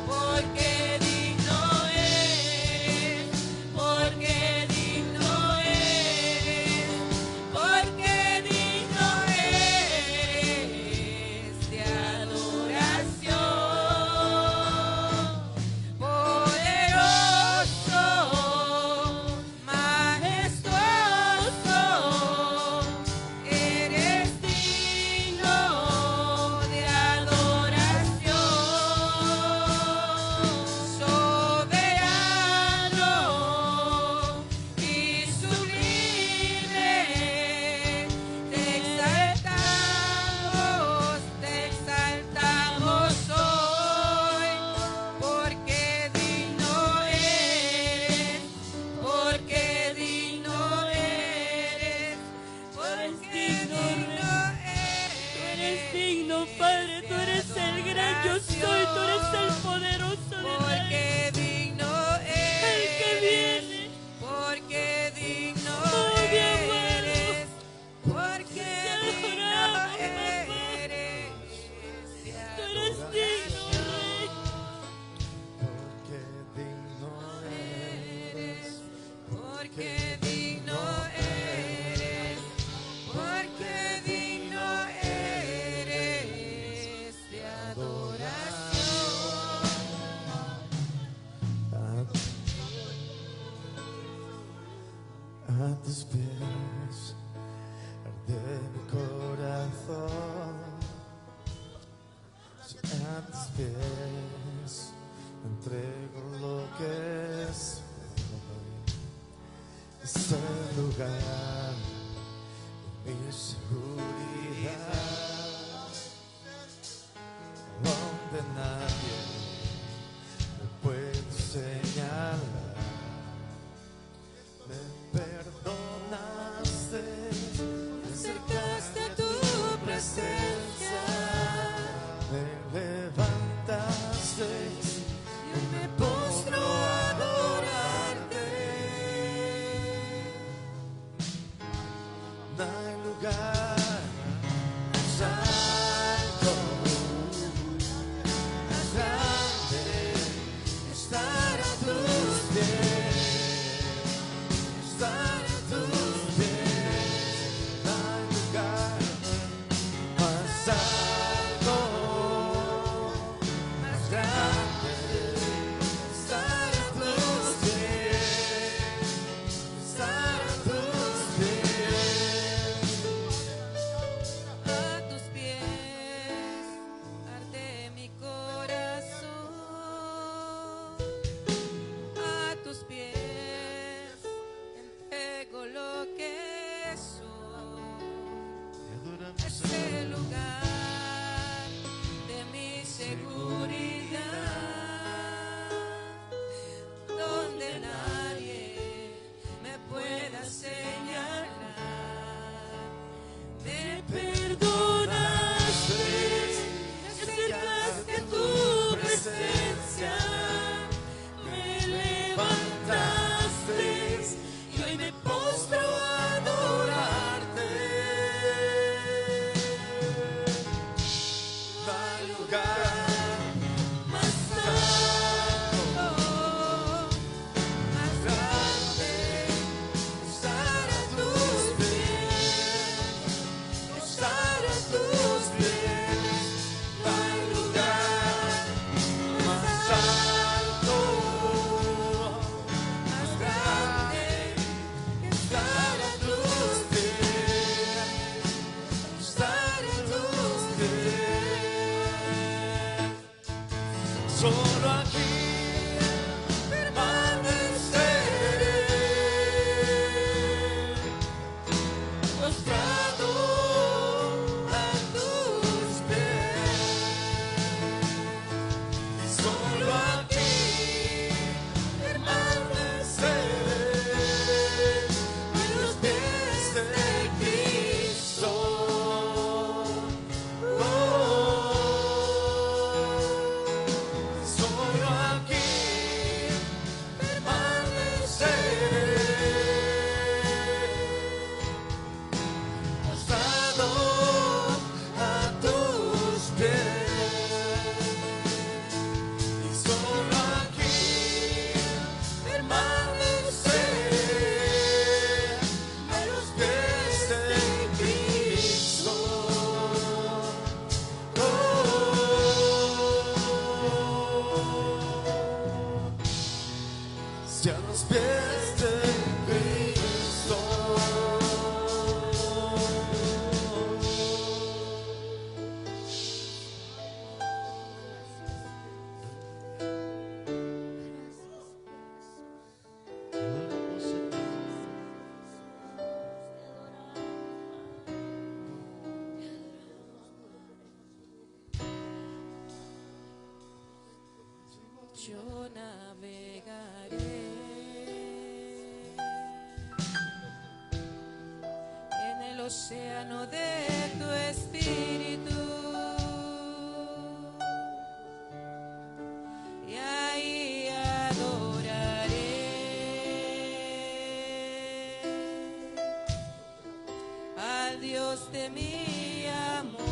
Porque digno eres, porque digno eres, porque digno eres de adoración. Poderoso, majestuoso, eres digno de adoración. Soberano y sublime, te exaltamos hoy, porque digno eres, porque digno eres, porque digno eres. Tú eres digno, Padre, tú eres el gran yo soy, tú eres el poderoso de Israel, Porque digno eres, el que viene. porque digno Oh, mi amado, eres, porque te digno adoramos, papá. eres de Tú eres digno, Rey. Porque digno eres. porque digno eres, porque digno eres de adoración. A tus pies arde mi corazón. A tus pies entrego lo que soy. Este lugar, mi seguridad, donde nadie lugar más alto, más grande, estar a tus pies, estar a tus pies. No hay lugar más alto, más grande, estar a tus pies, estar a tus pies. A tus pies arde mi corazón, a tus pies entrego lo que soy. Es el lugar de mi seguridad, donde nadie me pueda señalar. Me perdonaste, me acercaste a tu presencia, me levantaste y hoy me postro a adorarte. No hay lugar Más alto, más grande, estar a tus pies, estar a tus pies. no hay lugar más alto, Más grande, estar a tus pies, estar a tus pies. Solo aquí permaneceré, postrado a tus pies. Solo aquí permaneceré en los pies de Cristo. Solo aquí permaneceré, postrado a tus pies. Y solo aquí permaneceré a los pies de Cristo. Si a los pies de Cristo. yo navegaré en el océano de tu espíritu y ahí adoraré al Dios de mi amor.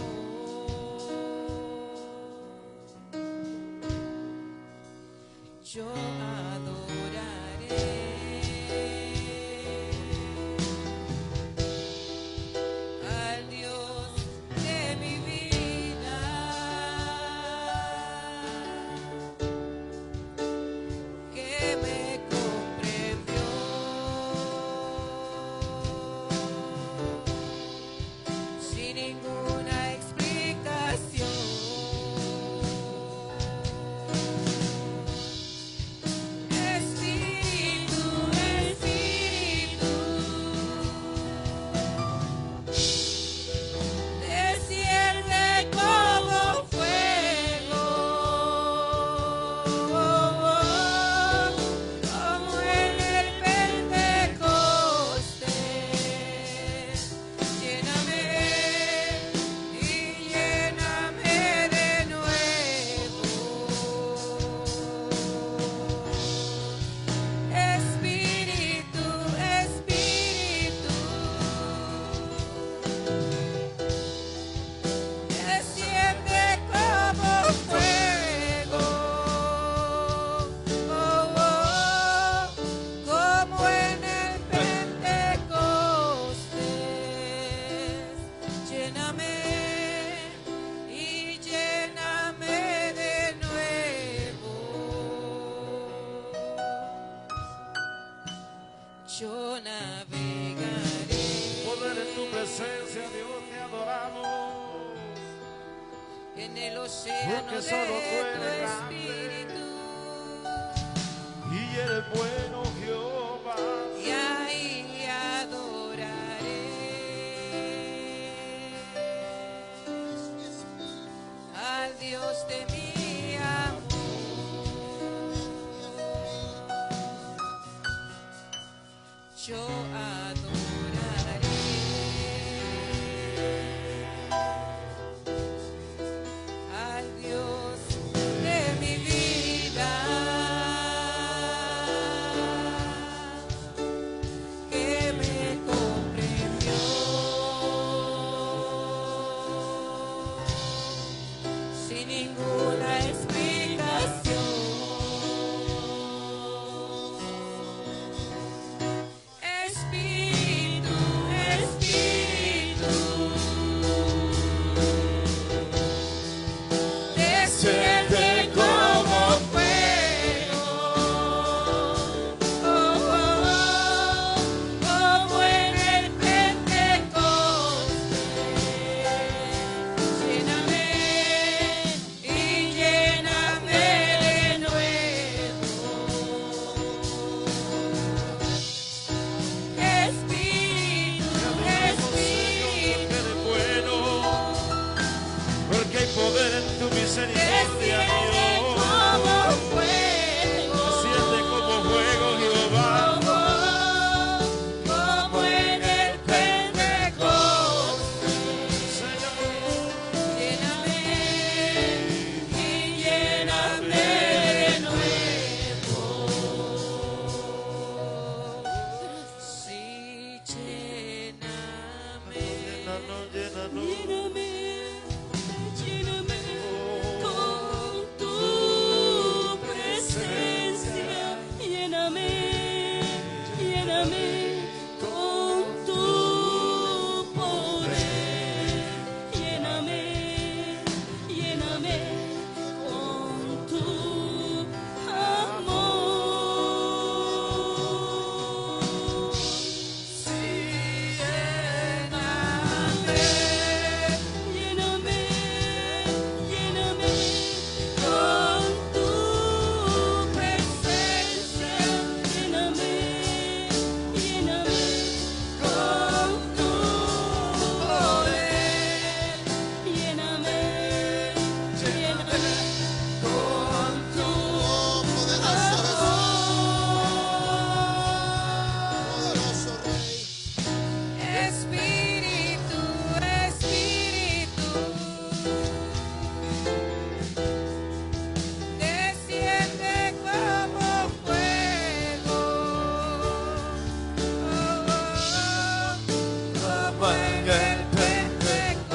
Yo adoraré al Dios de mi vida, que me comprendió sin yo navegaré. Poder en tu presencia, Dios, te adoramos. En el océano Porque de solo tú tu eres grande. espíritu. Y eres bueno, Jehová. Y ahí adoraré al Dios de mi amor. Yo adoraré al Dios de mi vida, que me comprendió sin ninguna explicación. Espíritu, Espíritu, desciende como fuego, como en el Pentecostés. Lléname y lléname de nuevo. Espíritu, Espíritu, Eres bueno. Porque hay poder en tu misericordia, desciende como Dios. fuego, Desciende como fuego, Jehová. como en el Pentecostés. Señor, Lléname y lléname de nuevo. Sí, lléname. llénanos, llénanos. Lléname, lléname con tu presencia. Lléname, lléname con tu poder. Lléname, lléname con tu amor. Lléname, lléname con tu presencia. Lléname, lléname con tu poder. Lléname, lléname con tu Poderoso Rey. Espíritu, Espíritu, desciende como fuego, como en el Pentecostés.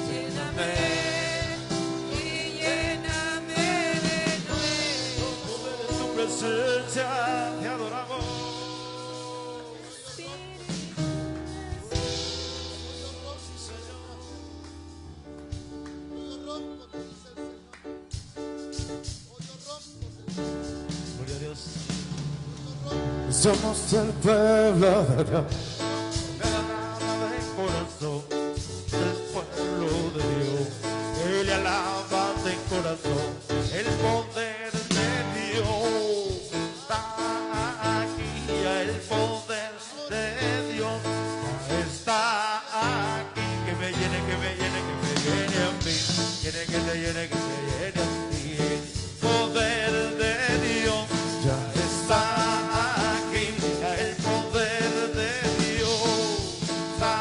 Lléname y lléname de nuevo. Poder en tu presencia, te adoramos. Hoy yo rompo, te dice el Señor. Hoy yo rompo, Gloria a Dios. Somos el pueblo de Dios. De corazón, el pueblo de Dios. Él le alaba de corazón. El poder de Dios está aquí. El poder de Dios está aquí. Que me llene, que me llene, que me llene a mí. Quiere que te llene, que te llene a ti. Poder de Dios ya está aquí. El poder de Dios está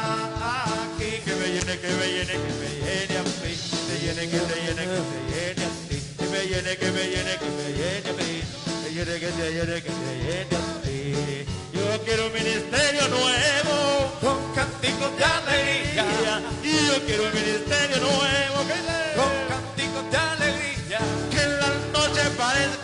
aquí. Que me llene, que me llene, que me llene a mí. Te llene, que te llene, que te llene a ti. Que me llene, que me llene, que me llene a mí. Te llene, que te llene, que te llene a ti. Yo quiero un ministerio nuevo con cánticos de alegría. Y yo quiero un ministerio nuevo con cánticos de alegría. Que en la noche parezca